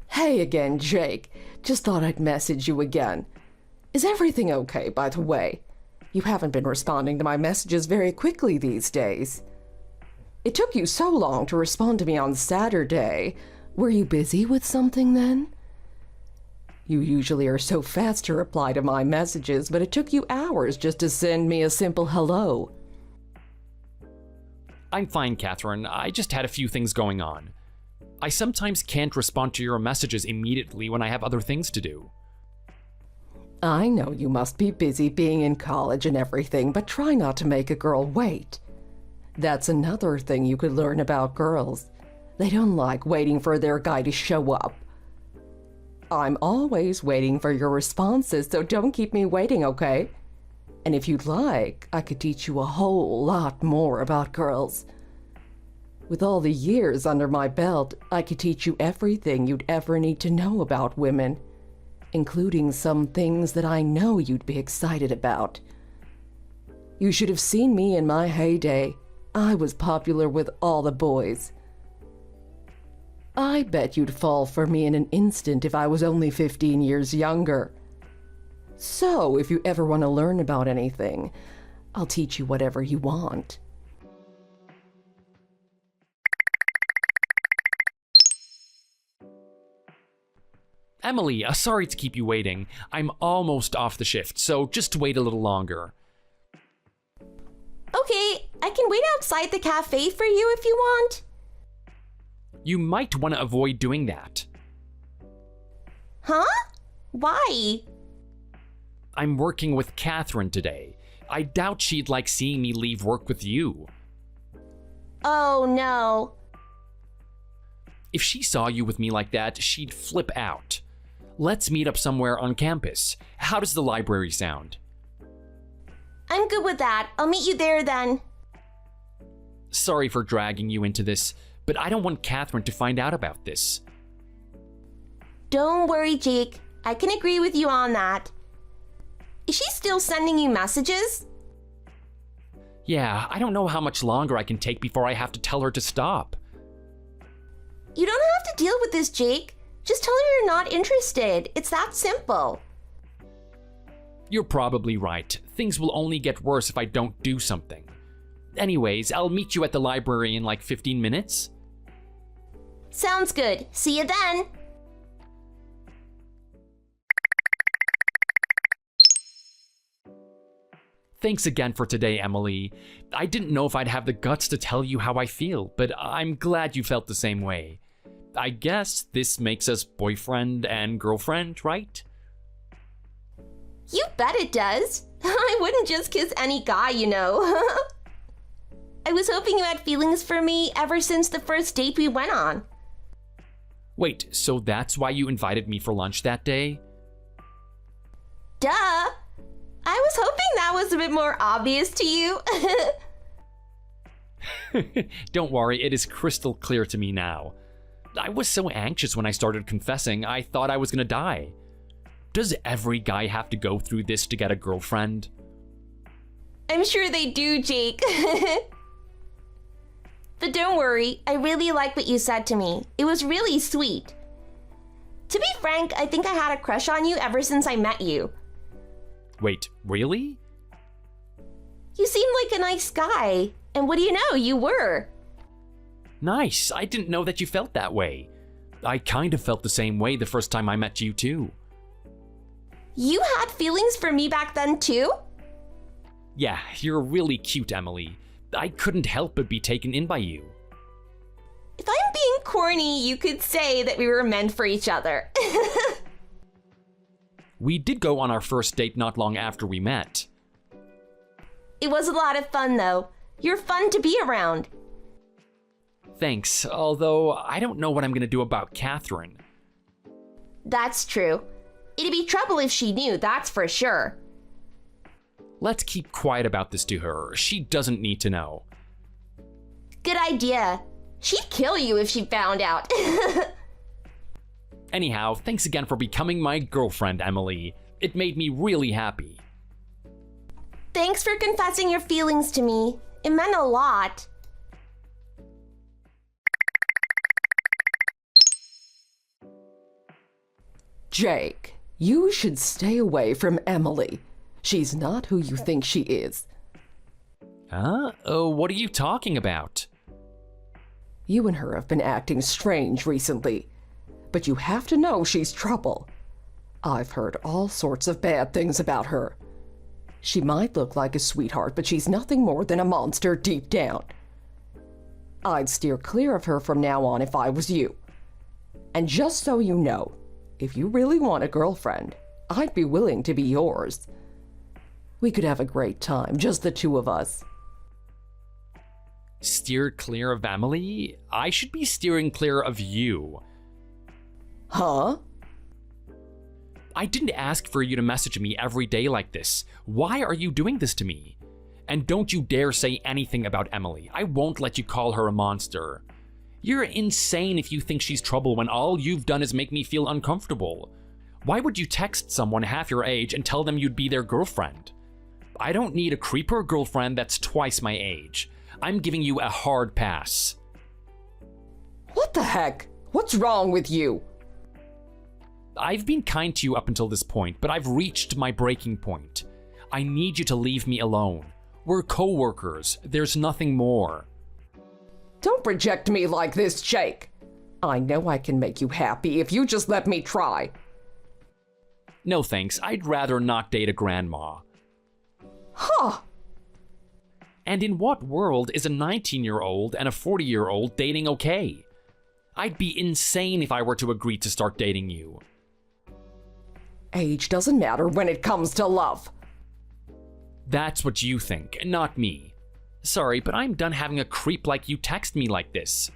Hey again, Jake. Just thought I'd message you again. Is everything okay, by the way? You haven't been responding to my messages very quickly these days. It took you so long to respond to me on Saturday. Were you busy with something then? You usually are so fast to reply to my messages, but it took you hours just to send me a simple hello. I'm fine, Catherine. I just had a few things going on. I sometimes can't respond to your messages immediately when I have other things to do. I know you must be busy being in college and everything, but try not to make a girl wait. That's another thing you could learn about girls. They don't like waiting for their guy to show up. I'm always waiting for your responses, so don't keep me waiting, okay? And if you'd like, I could teach you a whole lot more about girls. With all the years under my belt, I could teach you everything you'd ever need to know about women, including some things that I know you'd be excited about. You should have seen me in my heyday. I was popular with all the boys. I bet you'd fall for me in an instant if I was only 15 years younger. So, if you ever want to learn about anything, I'll teach you whatever you want. Emily, sorry to keep you waiting. I'm almost off the shift, so just wait a little longer. Okay, I can wait outside the cafe for you if you want. You might want to avoid doing that. Huh? Why? I'm working with Catherine today. I doubt she'd like seeing me leave work with you. Oh, no. If she saw you with me like that, she'd flip out. Let's meet up somewhere on campus. How does the library sound? I'm good with that. I'll meet you there then. Sorry for dragging you into this, but I don't want Catherine to find out about this. Don't worry, Jake. I can agree with you on that. Is she still sending you messages? Yeah, I don't know how much longer I can take before I have to tell her to stop. You don't have to deal with this, Jake. Just tell her you're not interested. It's that simple. You're probably right. Things will only get worse if I don't do something. Anyways, I'll meet you at the library in like 15 minutes. Sounds good. See you then. Thanks again for today, Emily. I didn't know if I'd have the guts to tell you how I feel, but I'm glad you felt the same way. I guess this makes us boyfriend and girlfriend, right? You bet it does. I wouldn't just kiss any guy, you know. I was hoping you had feelings for me ever since the first date we went on. Wait, so that's why you invited me for lunch that day? Duh. I was hoping that was a bit more obvious to you. Don't worry, it is crystal clear to me now. I was so anxious when I started confessing, I thought I was gonna die. Does every guy have to go through this to get a girlfriend? I'm sure they do, Jake. But don't worry, I really like what you said to me. It was really sweet. To be frank, I think I had a crush on you ever since I met you. Wait, really? You seemed like a nice guy. And what do you know, you were. Nice, I didn't know that you felt that way. I kind of felt the same way the first time I met you too. You had feelings for me back then too? Yeah, you're really cute, Emily. I couldn't help but be taken in by you. If I'm being corny, you could say that we were meant for each other. We did go on our first date not long after we met. It was a lot of fun though. You're fun to be around. Thanks, although I don't know what I'm gonna do about Catherine. That's true. It'd be trouble if she knew, that's for sure. Let's keep quiet about this to her. She doesn't need to know. Good idea. She'd kill you if she found out. Anyhow, thanks again for becoming my girlfriend, Emily. It made me really happy. Thanks for confessing your feelings to me. It meant a lot. Jake, you should stay away from Emily. She's not who you think she is. Huh? What are you talking about? You and her have been acting strange recently, but you have to know she's trouble. I've heard all sorts of bad things about her. She might look like a sweetheart, but she's nothing more than a monster deep down. I'd steer clear of her from now on if I was you. And just so you know, if you really want a girlfriend, I'd be willing to be yours. We could have a great time, just the two of us. Steer clear of Emily? I should be steering clear of you. Huh? I didn't ask for you to message me every day like this. Why are you doing this to me? And don't you dare say anything about Emily. I won't let you call her a monster. You're insane if you think she's trouble when all you've done is make me feel uncomfortable. Why would you text someone half your age and tell them you'd be their girlfriend? I don't need a creeper girlfriend that's twice my age. I'm giving you a hard pass. What the heck? What's wrong with you? I've been kind to you up until this point, but I've reached my breaking point. I need you to leave me alone. We're co-workers. There's nothing more. Don't reject me like this, Jake. I know I can make you happy if you just let me try. No thanks. I'd rather not date a grandma. Huh. And in what world is a 19-year-old and a 40-year-old dating okay? I'd be insane if I were to agree to start dating you. Age doesn't matter when it comes to love. That's what you think, not me. Sorry, but I'm done having a creep like you text me like this.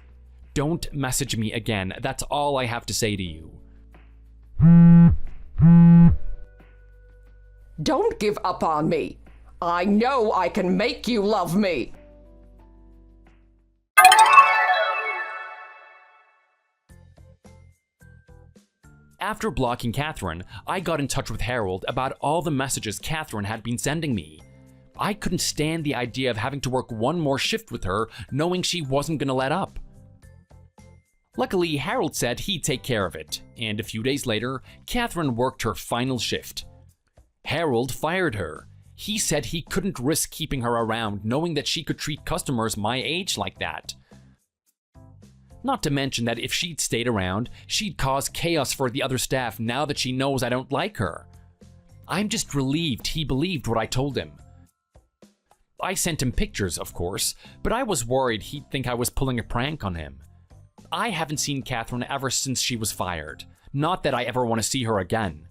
Don't message me again. That's all I have to say to you. Don't give up on me. I know I can make you love me. After blocking Catherine, I got in touch with Harold about all the messages Catherine had been sending me. I couldn't stand the idea of having to work one more shift with her, knowing she wasn't gonna let up. Luckily, Harold said he'd take care of it, and a few days later, Catherine worked her final shift. Harold fired her. He said he couldn't risk keeping her around, knowing that she could treat customers my age like that. Not to mention that if she'd stayed around, she'd cause chaos for the other staff now that she knows I don't like her. I'm just relieved he believed what I told him. I sent him pictures, of course, but I was worried he'd think I was pulling a prank on him. I haven't seen Catherine ever since she was fired. Not that I ever want to see her again.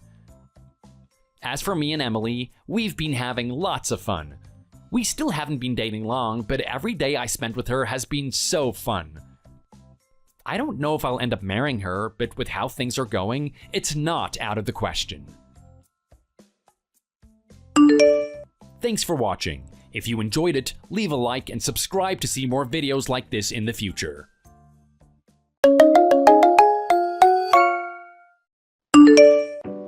As for me and Emily, we've been having lots of fun. We still haven't been dating long, but every day I spent with her has been so fun. I don't know if I'll end up marrying her, but with how things are going, it's not out of the question. Thanks for watching. If you enjoyed it, leave a like and subscribe to see more videos like this in the future.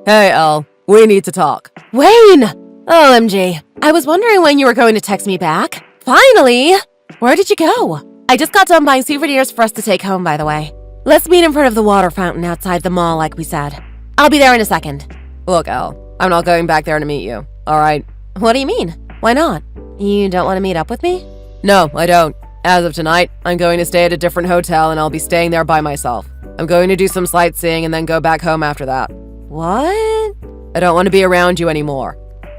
Hey, Elle. We need to talk. Wayne! OMG. I was wondering when you were going to text me back. Finally! Where did you go? I just got done buying souvenirs for us to take home, by the way. Let's meet in front of the water fountain outside the mall like we said. I'll be there in a second. Look, Elle, I'm not going back there to meet you, alright? What do you mean? Why not? You don't want to meet up with me? No, I don't. As of tonight, I'm going to stay at a different hotel and I'll be staying there by myself. I'm going to do some sightseeing and then go back home after that. What? I don't want to be around you anymore.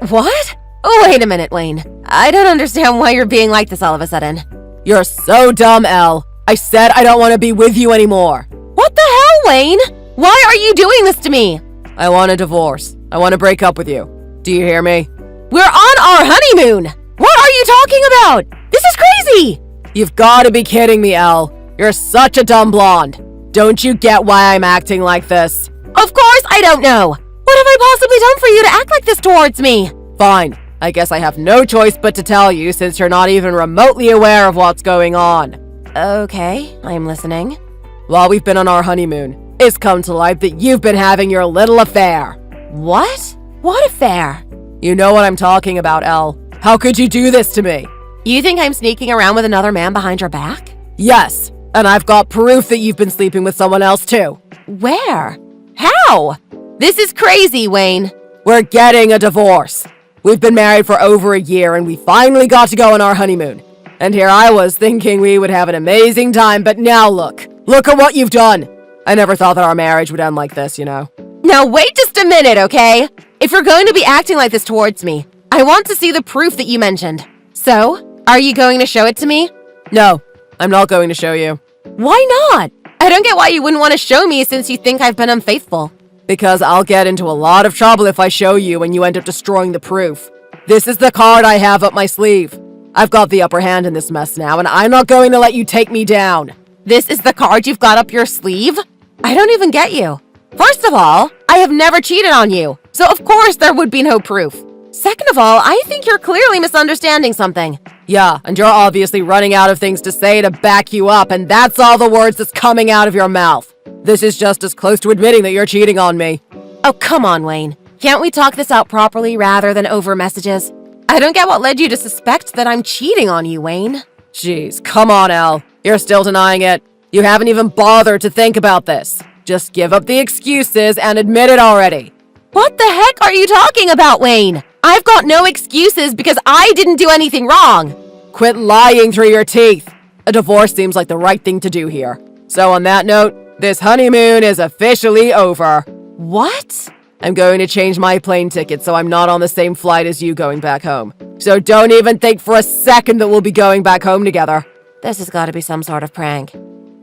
What? Oh, wait a minute, Wayne. I don't understand why you're being like this all of a sudden. You're so dumb, Elle. I said I don't want to be with you anymore. What the hell, Wayne? Why are you doing this to me? I want a divorce. I want to break up with you. Do you hear me? We're on our honeymoon! What are you talking about? This is crazy! You've got to be kidding me, Elle. You're such a dumb blonde. Don't you get why I'm acting like this? Of course I don't know! What have I possibly done for you to act like this towards me? Fine. I guess I have no choice but to tell you since you're not even remotely aware of what's going on. Okay, I'm listening. While we've been on our honeymoon, it's come to light that you've been having your little affair. What? What affair? You know what I'm talking about, Elle. How could you do this to me? You think I'm sneaking around with another man behind your back? Yes, and I've got proof that you've been sleeping with someone else too. Where? How? This is crazy, Wayne. We're getting a divorce. We've been married for over a year and we finally got to go on our honeymoon. And here I was thinking we would have an amazing time, but now look. Look at what you've done. I never thought that our marriage would end like this, you know. Now wait just a minute, okay? If you're going to be acting like this towards me, I want to see the proof that you mentioned. So, are you going to show it to me? No, I'm not going to show you. Why not? I don't get why you wouldn't want to show me since you think I've been unfaithful. Because I'll get into a lot of trouble if I show you and you end up destroying the proof. This is the card I have up my sleeve. I've got the upper hand in this mess now, and I'm not going to let you take me down. This is the card you've got up your sleeve? I don't even get you. First of all, I have never cheated on you, so of course there would be no proof. Second of all, I think you're clearly misunderstanding something. Yeah, and you're obviously running out of things to say to back you up, and that's all the words that's coming out of your mouth. This is just as close to admitting that you're cheating on me. Oh, come on, Wayne. Can't we talk this out properly rather than over messages? I don't get what led you to suspect that I'm cheating on you, Wayne. Jeez, come on, Elle. You're still denying it. You haven't even bothered to think about this. Just give up the excuses and admit it already. What the heck are you talking about, Wayne? I've got no excuses because I didn't do anything wrong. Quit lying through your teeth. A divorce seems like the right thing to do here. So on that note, this honeymoon is officially over. What? I'm going to change my plane ticket so I'm not on the same flight as you going back home. So don't even think for a second that we'll be going back home together. This has got to be some sort of prank.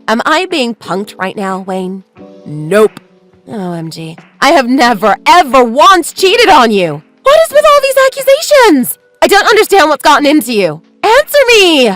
Am I being punked right now, Wayne? Nope. OMG. I have never, ever once cheated on you. What is with all these accusations? I don't understand what's gotten into you. Answer me!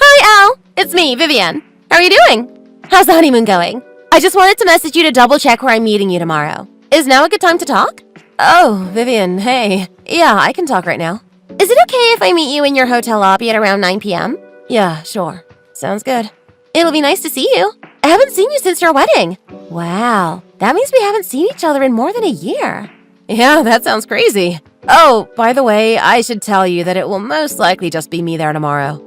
Hi, Al. It's me, Vivian. How are you doing? How's the honeymoon going? I just wanted to message you to double check where I'm meeting you tomorrow. Is now a good time to talk? Oh, Vivian, hey. Yeah, I can talk right now. Is it okay if I meet you in your hotel lobby at around 9 p.m.? Yeah, sure. Sounds good. It'll be nice to see you. I haven't seen you since your wedding. Wow, that means we haven't seen each other in more than a year. Yeah, that sounds crazy. Oh, by the way, I should tell you that it will most likely just be me there tomorrow.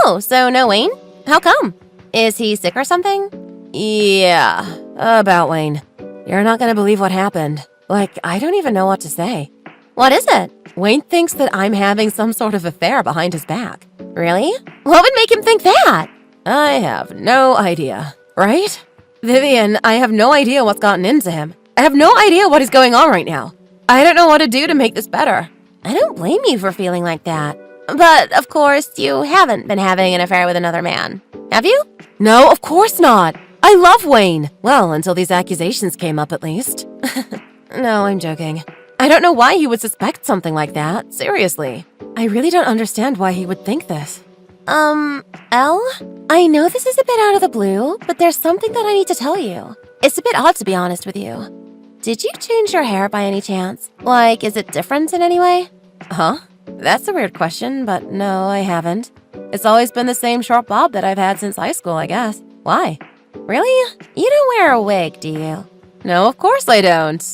Oh, so no Wayne? How come? Is he sick or something? Yeah, about Wayne. You're not gonna believe what happened. Like, I don't even know what to say. What is it? Wayne thinks that I'm having some sort of affair behind his back. Really? What would make him think that? I have no idea. Right? Vivian, I have no idea what's gotten into him. I have no idea what is going on right now. I don't know what to do to make this better. I don't blame you for feeling like that. But, of course, you haven't been having an affair with another man, have you? No, of course not. I love Wayne. Well, until these accusations came up, at least. No, I'm joking. I don't know why he would suspect something like that. Seriously. I really don't understand why he would think this. Elle? I know this is a bit out of the blue, but there's something that I need to tell you. It's a bit odd, to be honest with you. Did you change your hair by any chance? Like, is it different in any way? Huh? That's a weird question, but no, I haven't. It's always been the same short bob that I've had since high school, I guess. Why? Really? You don't wear a wig, do you? No, of course I don't.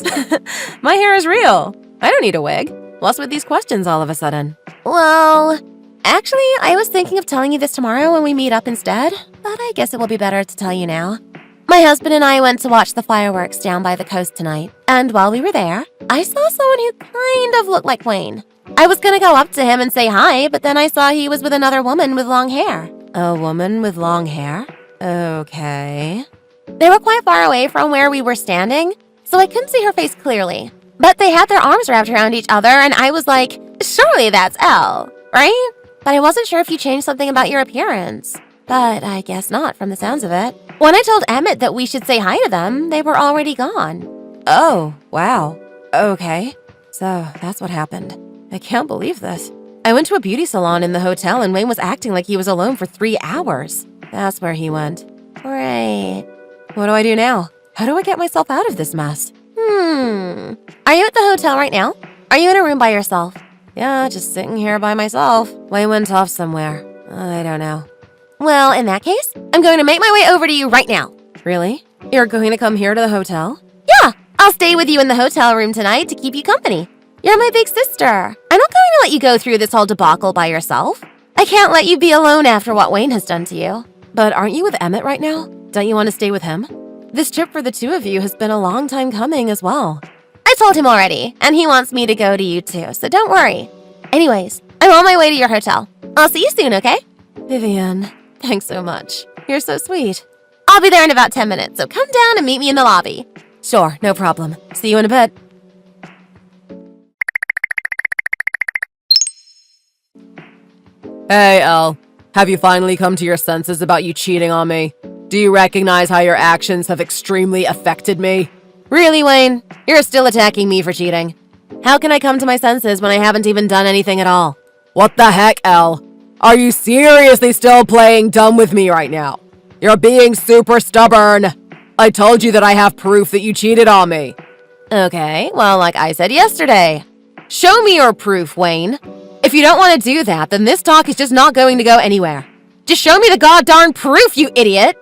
My hair is real. I don't need a wig. What's with these questions all of a sudden? Well, actually, I was thinking of telling you this tomorrow when we meet up instead, but I guess it will be better to tell you now. My husband and I went to watch the fireworks down by the coast tonight, and while we were there, I saw someone who kind of looked like Wayne. I was gonna go up to him and say hi, but then I saw he was with another woman with long hair. A woman with long hair? Okay. They were quite far away from where we were standing, so I couldn't see her face clearly. But they had their arms wrapped around each other, and I was like, surely that's Elle, right? But I wasn't sure if you changed something about your appearance. But I guess not, from the sounds of it. When I told Emmett that we should say hi to them, they were already gone. Oh, wow. Okay. So that's what happened. I can't believe this. I went to a beauty salon in the hotel, and Wayne was acting like he was alone for 3 hours. That's where he went. Great. What do I do now? How do I get myself out of this mess? Are you at the hotel right now? Are you in a room by yourself? Yeah, just sitting here by myself. Wayne went off somewhere. I don't know. Well, in that case, I'm going to make my way over to you right now. Really? You're going to come here to the hotel? Yeah, I'll stay with you in the hotel room tonight to keep you company. You're my big sister. I'm not going to let you go through this whole debacle by yourself. I can't let you be alone after what Wayne has done to you. But aren't you with Emmett right now? Don't you want to stay with him? This trip for the two of you has been a long time coming as well. I told him already, and he wants me to go to you too, so don't worry. Anyways, I'm on my way to your hotel. I'll see you soon, okay? Vivian, thanks so much. You're so sweet. I'll be there in about 10 minutes, so come down and meet me in the lobby. Sure, no problem. See you in a bit. Hey, Elle. Have you finally come to your senses about you cheating on me? Do you recognize how your actions have extremely affected me? Really, Wayne? You're still attacking me for cheating. How can I come to my senses when I haven't even done anything at all? What the heck, Elle? Are you seriously still playing dumb with me right now? You're being super stubborn. I told you that I have proof that you cheated on me. Okay, well, like I said yesterday, show me your proof, Wayne. If you don't want to do that, then this talk is just not going to go anywhere. Just show me the goddamn proof, you idiot!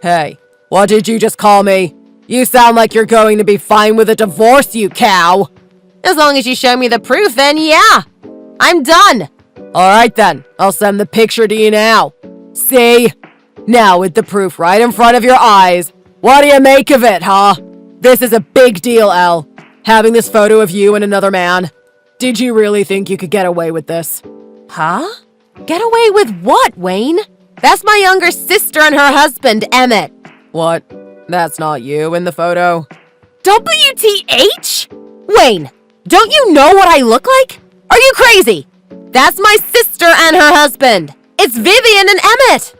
Hey, what did you just call me? You sound like you're going to be fine with a divorce, you cow! As long as you show me the proof, then yeah! I'm done! Alright then, I'll send the picture to you now. See? Now with the proof right in front of your eyes, what do you make of it, huh? This is a big deal, Elle. Having this photo of you and another man. Did you really think you could get away with this? Huh? Get away with what, Wayne? That's my younger sister and her husband, Emmett. What? That's not you in the photo? WTH? Wayne, don't you know what I look like? Are you crazy? That's my sister and her husband. It's Vivian and Emmett.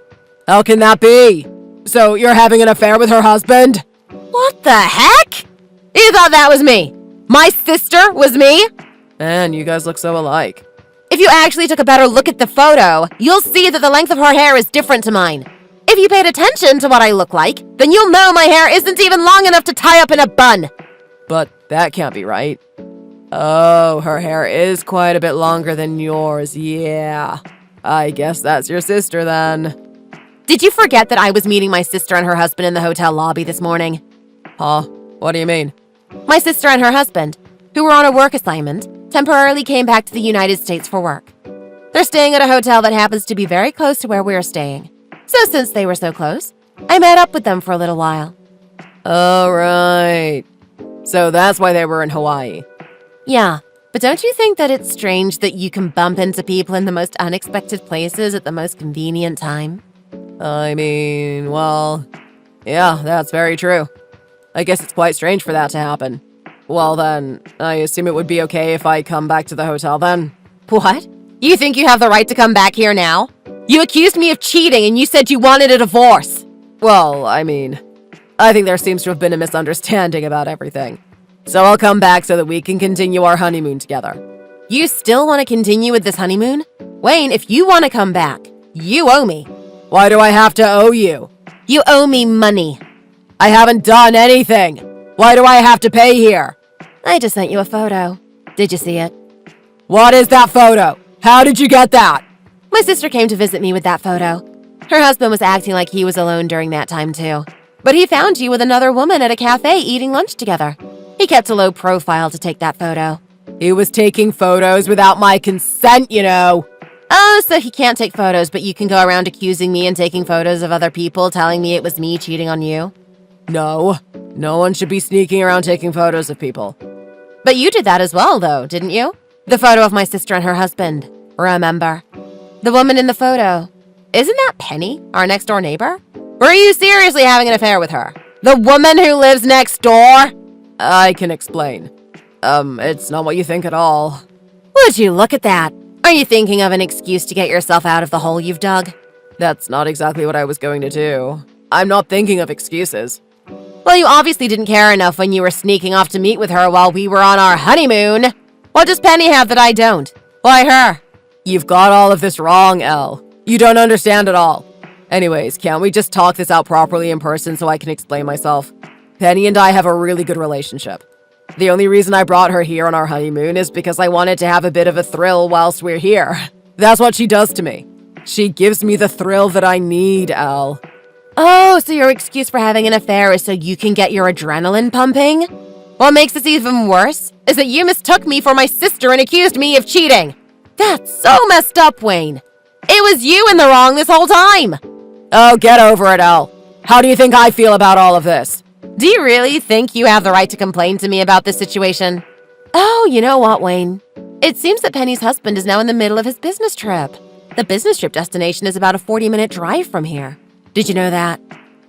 How can that be? So you're having an affair with her husband? What the heck? You thought that was me? My sister was me? Man, you guys look so alike. If you actually took a better look at the photo, you'll see that the length of her hair is different to mine. If you paid attention to what I look like, then you'll know my hair isn't even long enough to tie up in a bun. But that can't be right. Oh, her hair is quite a bit longer than yours, yeah. I guess that's your sister then. Did you forget that I was meeting my sister and her husband in the hotel lobby this morning? Huh? What do you mean? My sister and her husband, who were on a work assignment, temporarily came back to the United States for work. They're staying at a hotel that happens to be very close to where we're staying. So since they were so close, I met up with them for a little while. Oh, right. So that's why they were in Hawaii. Yeah, but don't you think that it's strange that you can bump into people in the most unexpected places at the most convenient time? I mean, well, yeah, that's very true. I guess it's quite strange for that to happen. Well then, I assume it would be okay if I come back to the hotel then? What? You think you have the right to come back here now? You accused me of cheating and you said you wanted a divorce. Well, I mean, I think there seems to have been a misunderstanding about everything. So I'll come back so that we can continue our honeymoon together. You still want to continue with this honeymoon? Wayne, if you want to come back, you owe me. Why do I have to owe you? You owe me money. I haven't done anything. Why do I have to pay here? I just sent you a photo. Did you see it? What is that photo? How did you get that? My sister came to visit me with that photo. Her husband was acting like he was alone during that time too. But he found you with another woman at a cafe eating lunch together. He kept a low profile to take that photo. He was taking photos without my consent, you know. Oh, so he can't take photos, but you can go around accusing me and taking photos of other people, telling me it was me cheating on you? No, no one should be sneaking around taking photos of people. But you did that as well, though, didn't you? The photo of my sister and her husband. Remember? The woman in the photo. Isn't that Penny, our next-door neighbor? Were you seriously having an affair with her? The woman who lives next door? I can explain. It's not what you think at all. Would you look at that? Are you thinking of an excuse to get yourself out of the hole you've dug? That's not exactly what I was going to do. I'm not thinking of excuses. Well, you obviously didn't care enough when you were sneaking off to meet with her while we were on our honeymoon. What does Penny have that I don't? Why her? You've got all of this wrong, Elle. You don't understand at all. Anyways, can't we just talk this out properly in person so I can explain myself? Penny and I have a really good relationship. The only reason I brought her here on our honeymoon is because I wanted to have a bit of a thrill whilst we're here. That's what she does to me. She gives me the thrill that I need, Elle. Oh, so your excuse for having an affair is so you can get your adrenaline pumping? What makes this even worse is that you mistook me for my sister and accused me of cheating. That's so messed up, Wayne. It was you in the wrong this whole time. Oh, get over it, Elle. How do you think I feel about all of this? Do you really think you have the right to complain to me about this situation? Oh, you know what, Wayne? It seems that Penny's husband is now in the middle of his business trip. The business trip destination is about a 40-minute drive from here. Did you know that?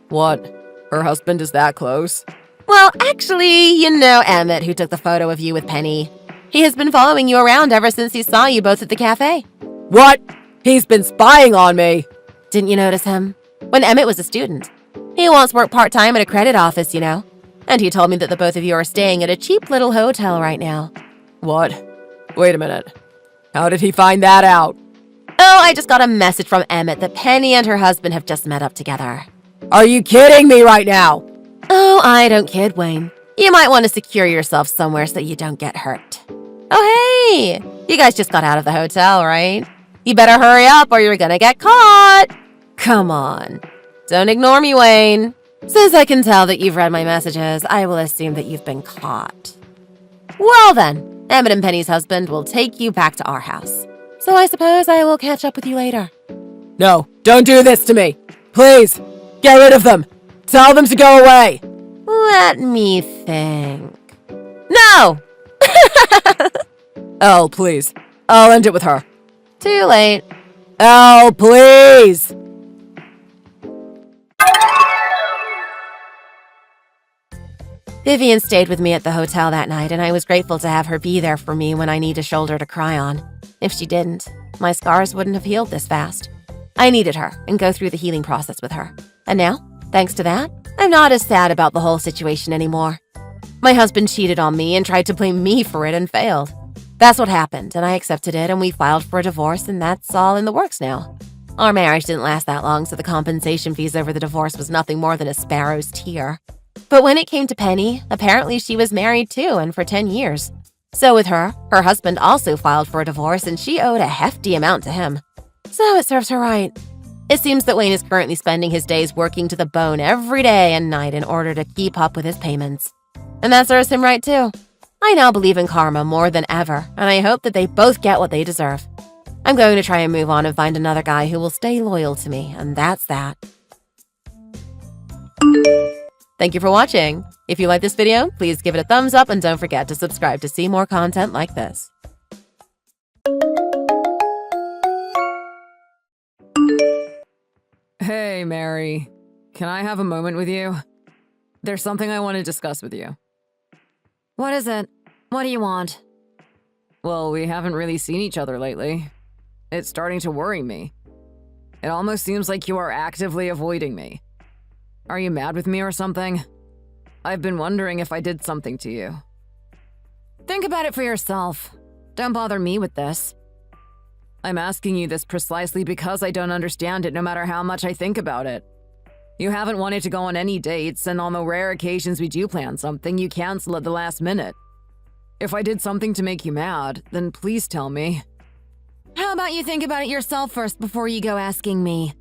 What? Her husband is that close? Well, actually, you know Emmett, who took the photo of you with Penny. He has been following you around ever since he saw you both at the cafe. What? He's been spying on me. Didn't you notice him? When Emmett was a student. He once worked part-time at a credit office, you know. And he told me that the both of you are staying at a cheap little hotel right now. What? Wait a minute. How did he find that out? Oh, I just got a message from Emmett that Penny and her husband have just met up together. Are you kidding me right now? Oh, I don't kid, Wayne. You might want to secure yourself somewhere so you don't get hurt. Oh, hey! You guys just got out of the hotel, right? You better hurry up or you're gonna get caught! Come on. Don't ignore me, Wayne. Since I can tell that you've read my messages, I will assume that you've been caught. Well then, Emmett and Penny's husband will take you back to our house. So I suppose I will catch up with you later. No, don't do this to me. Please, get rid of them. Tell them to go away. Let me think. No! Elle, please. I'll end it with her. Too late. Elle, please. Vivian stayed with me at the hotel that night, and I was grateful to have her be there for me when I need a shoulder to cry on. If she didn't, my scars wouldn't have healed this fast. I needed her and go through the healing process with her. And now, thanks to that, I'm not as sad about the whole situation anymore. My husband cheated on me and tried to blame me for it and failed. That's what happened, and I accepted it, and we filed for a divorce, and that's all in the works now. Our marriage didn't last that long, so the compensation fees over the divorce was nothing more than a sparrow's tear. But when it came to Penny, apparently she was married too, and for 10 years. So with her husband also filed for a divorce, and she owed a hefty amount to him. So it serves her right. It seems that Wayne is currently spending his days working to the bone every day and night in order to keep up with his payments. And that serves him right too. I now believe in karma more than ever, and I hope that they both get what they deserve. I'm going to try and move on and find another guy who will stay loyal to me, and that's that. Thank you for watching. If you like this video, please give it a thumbs up and don't forget to subscribe to see more content like this. Hey, Mary. Can I have a moment with you? There's something I want to discuss with you. What is it? What do you want? Well, we haven't really seen each other lately. It's starting to worry me. It almost seems like you are actively avoiding me. Are you mad with me or something? I've been wondering if I did something to you. Think about it for yourself. Don't bother me with this. I'm asking you this precisely because I don't understand it no matter how much I think about it. You haven't wanted to go on any dates, and on the rare occasions we do plan something, you cancel at the last minute. If I did something to make you mad, then please tell me. How about you think about it yourself first before you go asking me?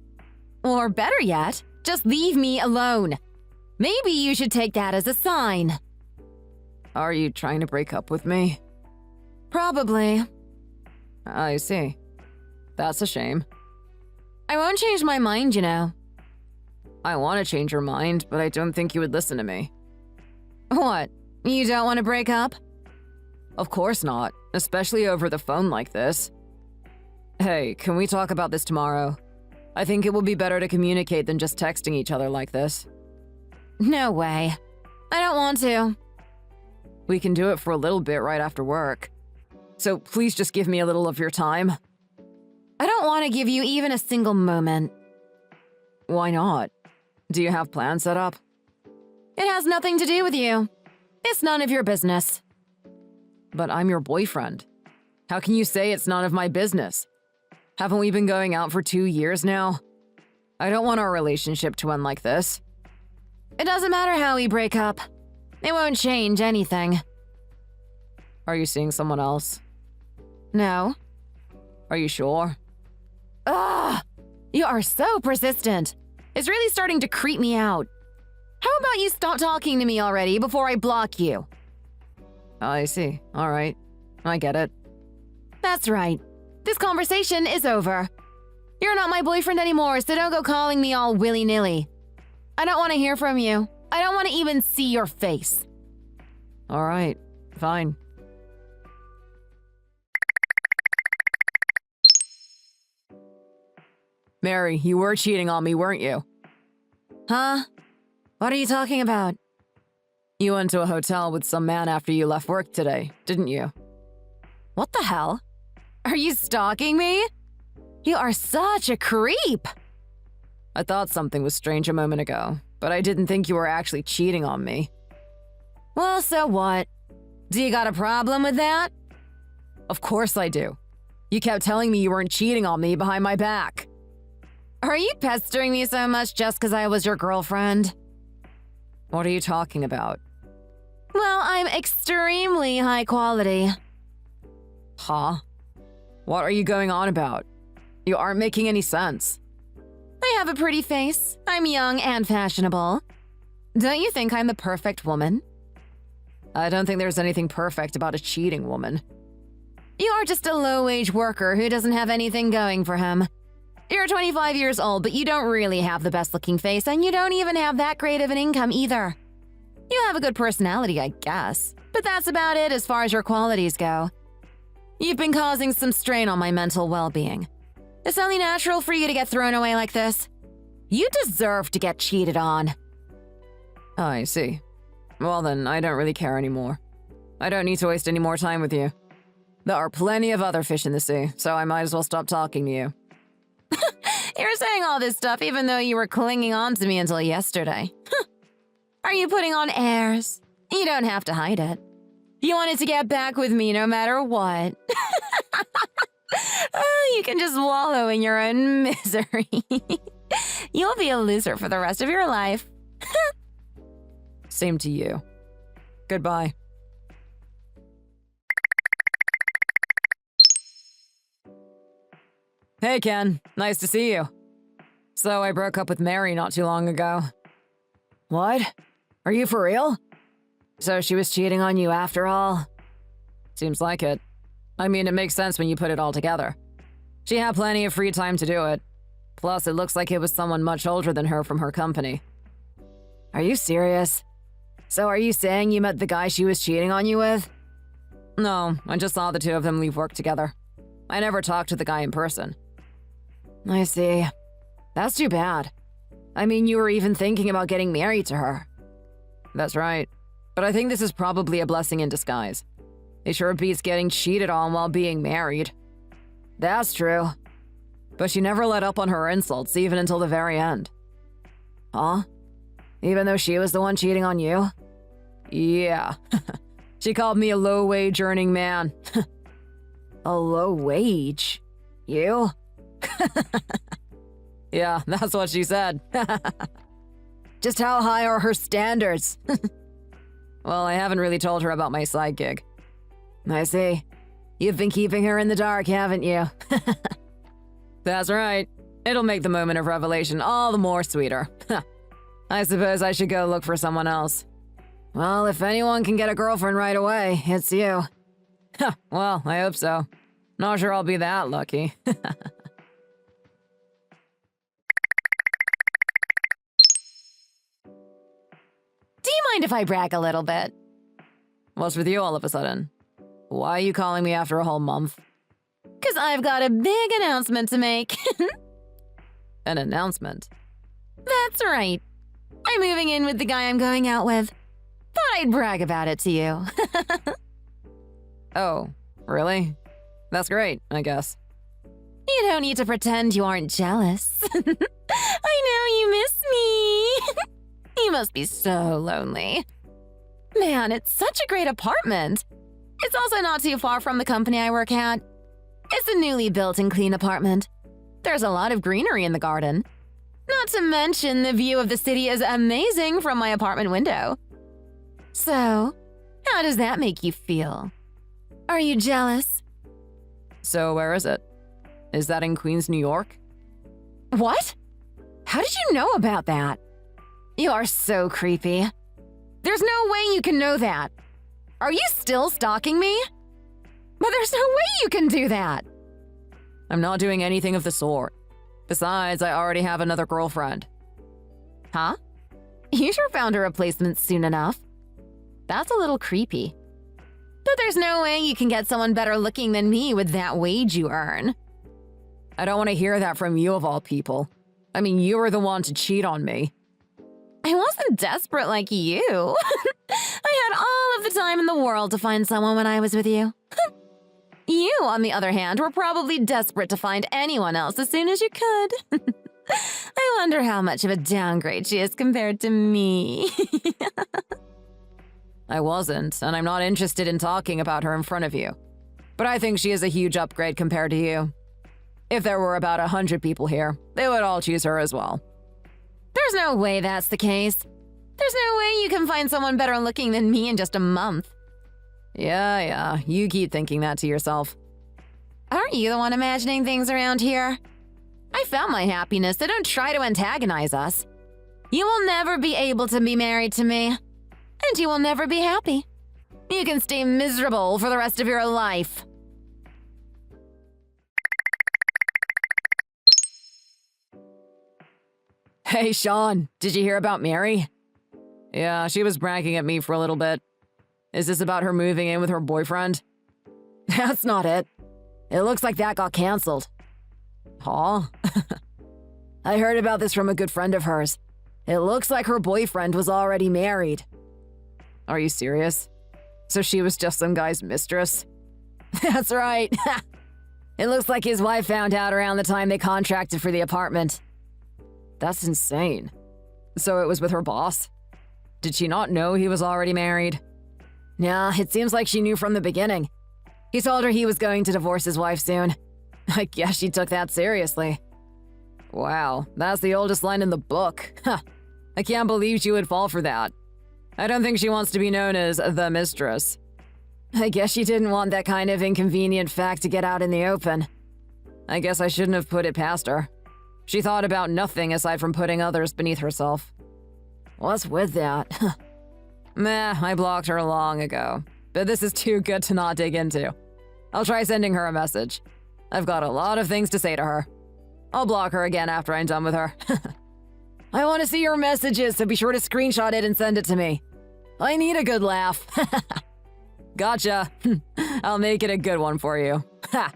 Or better yet, just leave me alone. Maybe you should take that as a sign. Are you trying to break up with me? Probably. I see. That's a shame. I won't change my mind, you know. I want to change your mind, but I don't think you would listen to me. What? You don't want to break up? Of course not, especially over the phone like this. Hey, can we talk about this tomorrow? I think it will be better to communicate than just texting each other like this. No way. I don't want to. We can do it for a little bit right after work. So please just give me a little of your time. I don't want to give you even a single moment. Why not? Do you have plans set up? It has nothing to do with you. It's none of your business. But I'm your boyfriend. How can you say it's none of my business? Haven't we been going out for 2 years now? I don't want our relationship to end like this. It doesn't matter how we break up. It won't change anything. Are you seeing someone else? No. Are you sure? Ugh! You are so persistent. It's really starting to creep me out. How about you stop talking to me already before I block you? I see. All right. I get it. That's right. This conversation is over. You're not my boyfriend anymore, so don't go calling me all willy-nilly. I don't want to hear from you. I don't want to even see your face. All right. Fine. Mary, you were cheating on me, weren't you? Huh? What are you talking about? You went to a hotel with some man after you left work today, didn't you? What the hell? Are you stalking me? You are such a creep. I thought something was strange a moment ago, but I didn't think you were actually cheating on me. Well, so what? Do you got a problem with that? Of course I do. You kept telling me you weren't cheating on me behind my back. Are you pestering me so much just because I was your girlfriend? What are you talking about? Well, I'm extremely high quality. Huh? What are you going on about? You aren't making any sense. I have a pretty face. I'm young and fashionable. Don't you think I'm the perfect woman? I don't think there's anything perfect about a cheating woman. You're just a low-wage worker who doesn't have anything going for him. You're 25 years old, but you don't really have the best-looking face, and you don't even have that great of an income either. You have a good personality, I guess, but that's about it as far as your qualities go. You've been causing some strain on my mental well-being. It's only natural for you to get thrown away like this. You deserve to get cheated on. Oh, I see. Well then, I don't really care anymore. I don't need to waste any more time with you. There are plenty of other fish in the sea, so I might as well stop talking to you. You're saying all this stuff even though you were clinging on to me until yesterday. Are you putting on airs? You don't have to hide it. You wanted to get back with me no matter what. Oh, you can just wallow in your own misery. You'll be a loser for the rest of your life. Same to you. Goodbye. Hey, Ken. Nice to see you. So I broke up with Mary not too long ago. What? Are you for real? So she was cheating on you after all? Seems like it. I mean, it makes sense when you put it all together. She had plenty of free time to do it. Plus, it looks like it was someone much older than her from her company. Are you serious? So are you saying you met the guy she was cheating on you with? No, I just saw the two of them leave work together. I never talked to the guy in person. I see. That's too bad. I mean, you were even thinking about getting married to her. That's right. But I think this is probably a blessing in disguise. It sure beats getting cheated on while being married. That's true. But she never let up on her insults, even until the very end. Huh? Even though she was the one cheating on you? Yeah. She called me a low-wage earning man. A low wage? You? Yeah, that's what she said. Just how high are her standards? Well, I haven't really told her about my side gig. I see. You've been keeping her in the dark, haven't you? That's right. It'll make the moment of revelation all the more sweeter. I suppose I should go look for someone else. Well, if anyone can get a girlfriend right away, it's you. Well, I hope so. Not sure I'll be that lucky. Do you mind if I brag a little bit? What's with you all of a sudden? Why are you calling me after a whole month? 'Cause I've got a big announcement to make. An announcement? That's right. I'm moving in with the guy I'm going out with. Thought I'd brag about it to you. Oh, really? That's great, I guess. You don't need to pretend you aren't jealous. I know you miss me. You must be so lonely. Man, it's such a great apartment. It's also not too far from the company I work at. It's a newly built and clean apartment. There's a lot of greenery in the garden. Not to mention the view of the city is amazing from my apartment window. So, how does that make you feel? Are you jealous? So where is it? Is that in Queens, New York? What? How did you know about that? You are so creepy. There's no way you can know that. Are you still stalking me? But there's no way you can do that. I'm not doing anything of the sort. Besides, I already have another girlfriend. Huh? You sure found a replacement soon enough. That's a little creepy. But there's no way you can get someone better looking than me with that wage you earn. I don't want to hear that from you of all people. I mean, you were the one to cheat on me. I wasn't desperate like you. I had all of the time in the world to find someone when I was with you. You, on the other hand, were probably desperate to find anyone else as soon as you could. I wonder how much of a downgrade she is compared to me. I wasn't, and I'm not interested in talking about her in front of you. But I think she is a huge upgrade compared to you. If there were about 100 people here, they would all choose her as well. There's no way that's the case. There's no way you can find someone better looking than me in just a month. Yeah, you keep thinking that to yourself. Aren't you the one imagining things around here? I found my happiness, so don't try to antagonize us. You will never be able to be married to me, and you will never be happy. You can stay miserable for the rest of your life. Hey, Sean, did you hear about Mary? Yeah, she was bragging at me for a little bit. Is this about her moving in with her boyfriend? That's not it. It looks like that got canceled. Huh? I heard about this from a good friend of hers. It looks like her boyfriend was already married. Are you serious? So she was just some guy's mistress? That's right. It looks like his wife found out around the time they contracted for the apartment. That's insane. So it was with her boss? Did she not know he was already married? Yeah, it seems like she knew from the beginning. He told her he was going to divorce his wife soon. I guess she took that seriously. Wow, that's the oldest line in the book. Huh. I can't believe she would fall for that. I don't think she wants to be known as the mistress. I guess she didn't want that kind of inconvenient fact to get out in the open. I guess I shouldn't have put it past her. She thought about nothing aside from putting others beneath herself. What's with that? Meh, I blocked her long ago. But this is too good to not dig into. I'll try sending her a message. I've got a lot of things to say to her. I'll block her again after I'm done with her. I want to see your messages, so be sure to screenshot it and send it to me. I need a good laugh. Gotcha. I'll make it a good one for you. Ha!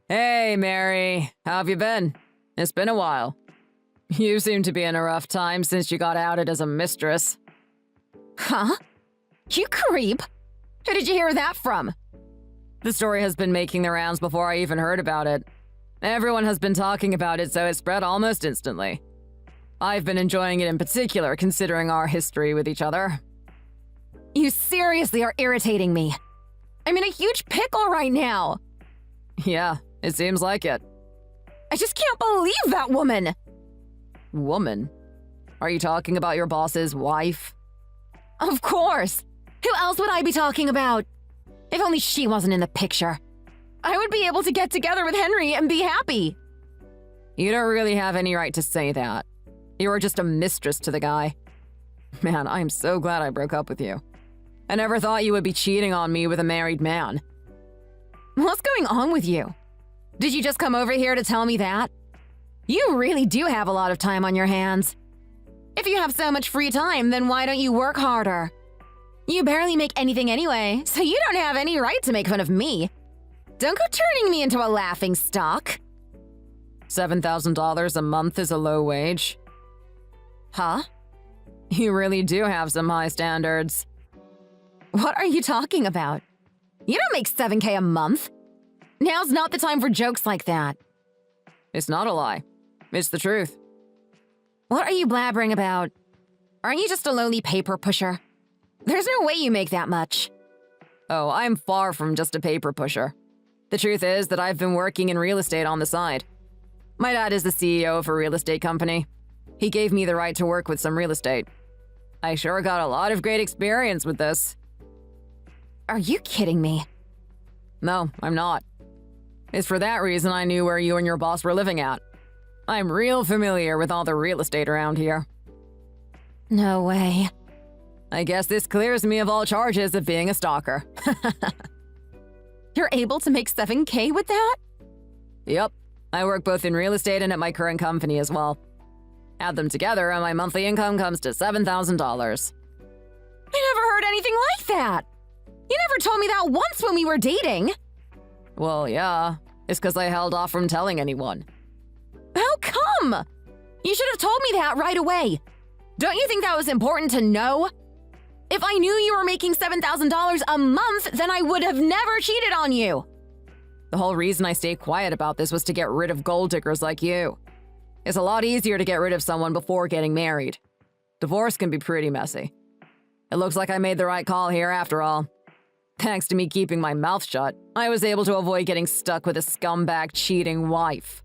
Hey, Mary. How have you been? It's been a while. You seem to be in a rough time since you got outed as a mistress. Huh? You creep! Who did you hear that from? The story has been making the rounds before I even heard about it. Everyone has been talking about it, so it spread almost instantly. I've been enjoying it in particular, considering our history with each other. You seriously are irritating me. I'm in a huge pickle right now. Yeah, it seems like it. I just can't believe that woman! Woman? Are you talking about your boss's wife? Of course! Who else would I be talking about? If only she wasn't in the picture. I would be able to get together with Henry and be happy. You don't really have any right to say that. You were just a mistress to the guy. Man, I'm so glad I broke up with you. I never thought you would be cheating on me with a married man. What's going on with you? Did you just come over here to tell me that? You really do have a lot of time on your hands. If you have so much free time, then why don't you work harder? You barely make anything anyway, so you don't have any right to make fun of me. Don't go turning me into a laughingstock. $7,000 a month is a low wage. Huh? You really do have some high standards. What are you talking about? You don't make $7K a month. Now's not the time for jokes like that. It's not a lie. It's the truth. What are you blabbering about? Aren't you just a lonely paper pusher? There's no way you make that much. Oh, I'm far from just a paper pusher. The truth is that I've been working in real estate on the side. My dad is the CEO of a real estate company. He gave me the right to work with some real estate. I sure got a lot of great experience with this. Are you kidding me? No, I'm not. It's for that reason I knew where you and your boss were living at. I'm real familiar with all the real estate around here. No way. I guess this clears me of all charges of being a stalker. You're able to make $7K with that? Yep. I work both in real estate and at my current company as well. Add them together and my monthly income comes to $7,000. I never heard anything like that. You never told me that once when we were dating. Well, yeah. It's because I held off from telling anyone. How come? You should have told me that right away. Don't you think that was important to know? If I knew you were making $7,000 a month, then I would have never cheated on you. The whole reason I stayed quiet about this was to get rid of gold diggers like you. It's a lot easier to get rid of someone before getting married. Divorce can be pretty messy. It looks like I made the right call here after all. Thanks to me keeping my mouth shut, I was able to avoid getting stuck with a scumbag cheating wife.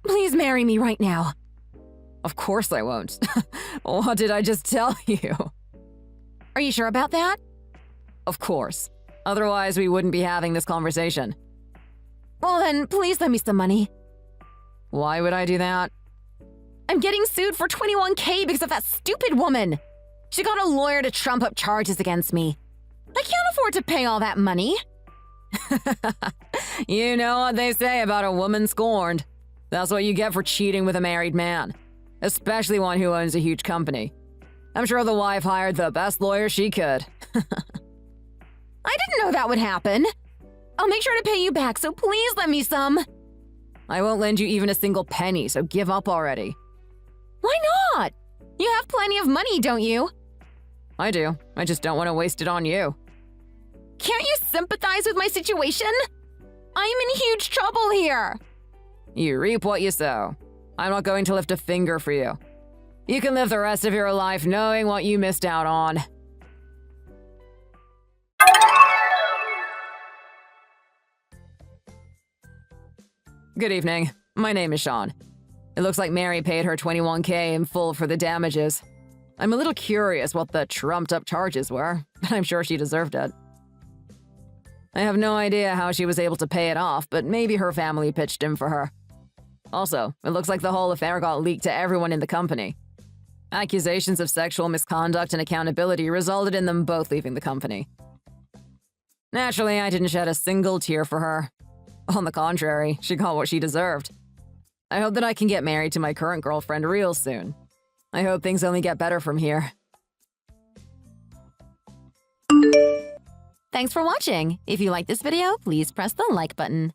Please marry me right now. Of course I won't. What did I just tell you? Are you sure about that? Of course. Otherwise, we wouldn't be having this conversation. Well then, please lend me some money. Why would I do that? I'm getting sued for $21,000 because of that stupid woman. She got a lawyer to trump up charges against me. I can't afford to pay all that money. You know what they say about a woman scorned. That's what you get for cheating with a married man, especially one who owns a huge company. I'm sure the wife hired the best lawyer she could. I didn't know that would happen. I'll make sure to pay you back, so please lend me some. I won't lend you even a single penny, so give up already. Why not? You have plenty of money, don't you? I do. I just don't want to waste it on you. Can't you sympathize with my situation? I am in huge trouble here. You reap what you sow. I'm not going to lift a finger for you. You can live the rest of your life knowing what you missed out on. Good evening. My name is Sean. It looks like Mary paid her $21,000 in full for the damages. I'm a little curious what the trumped-up charges were, but I'm sure she deserved it. I have no idea how she was able to pay it off, but maybe her family pitched in for her. Also, it looks like the whole affair got leaked to everyone in the company. Accusations of sexual misconduct and accountability resulted in them both leaving the company. Naturally, I didn't shed a single tear for her. On the contrary, she got what she deserved. I hope that I can get married to my current girlfriend real soon. I hope things only get better from here. Thanks for watching. If you like this video, please press the like button.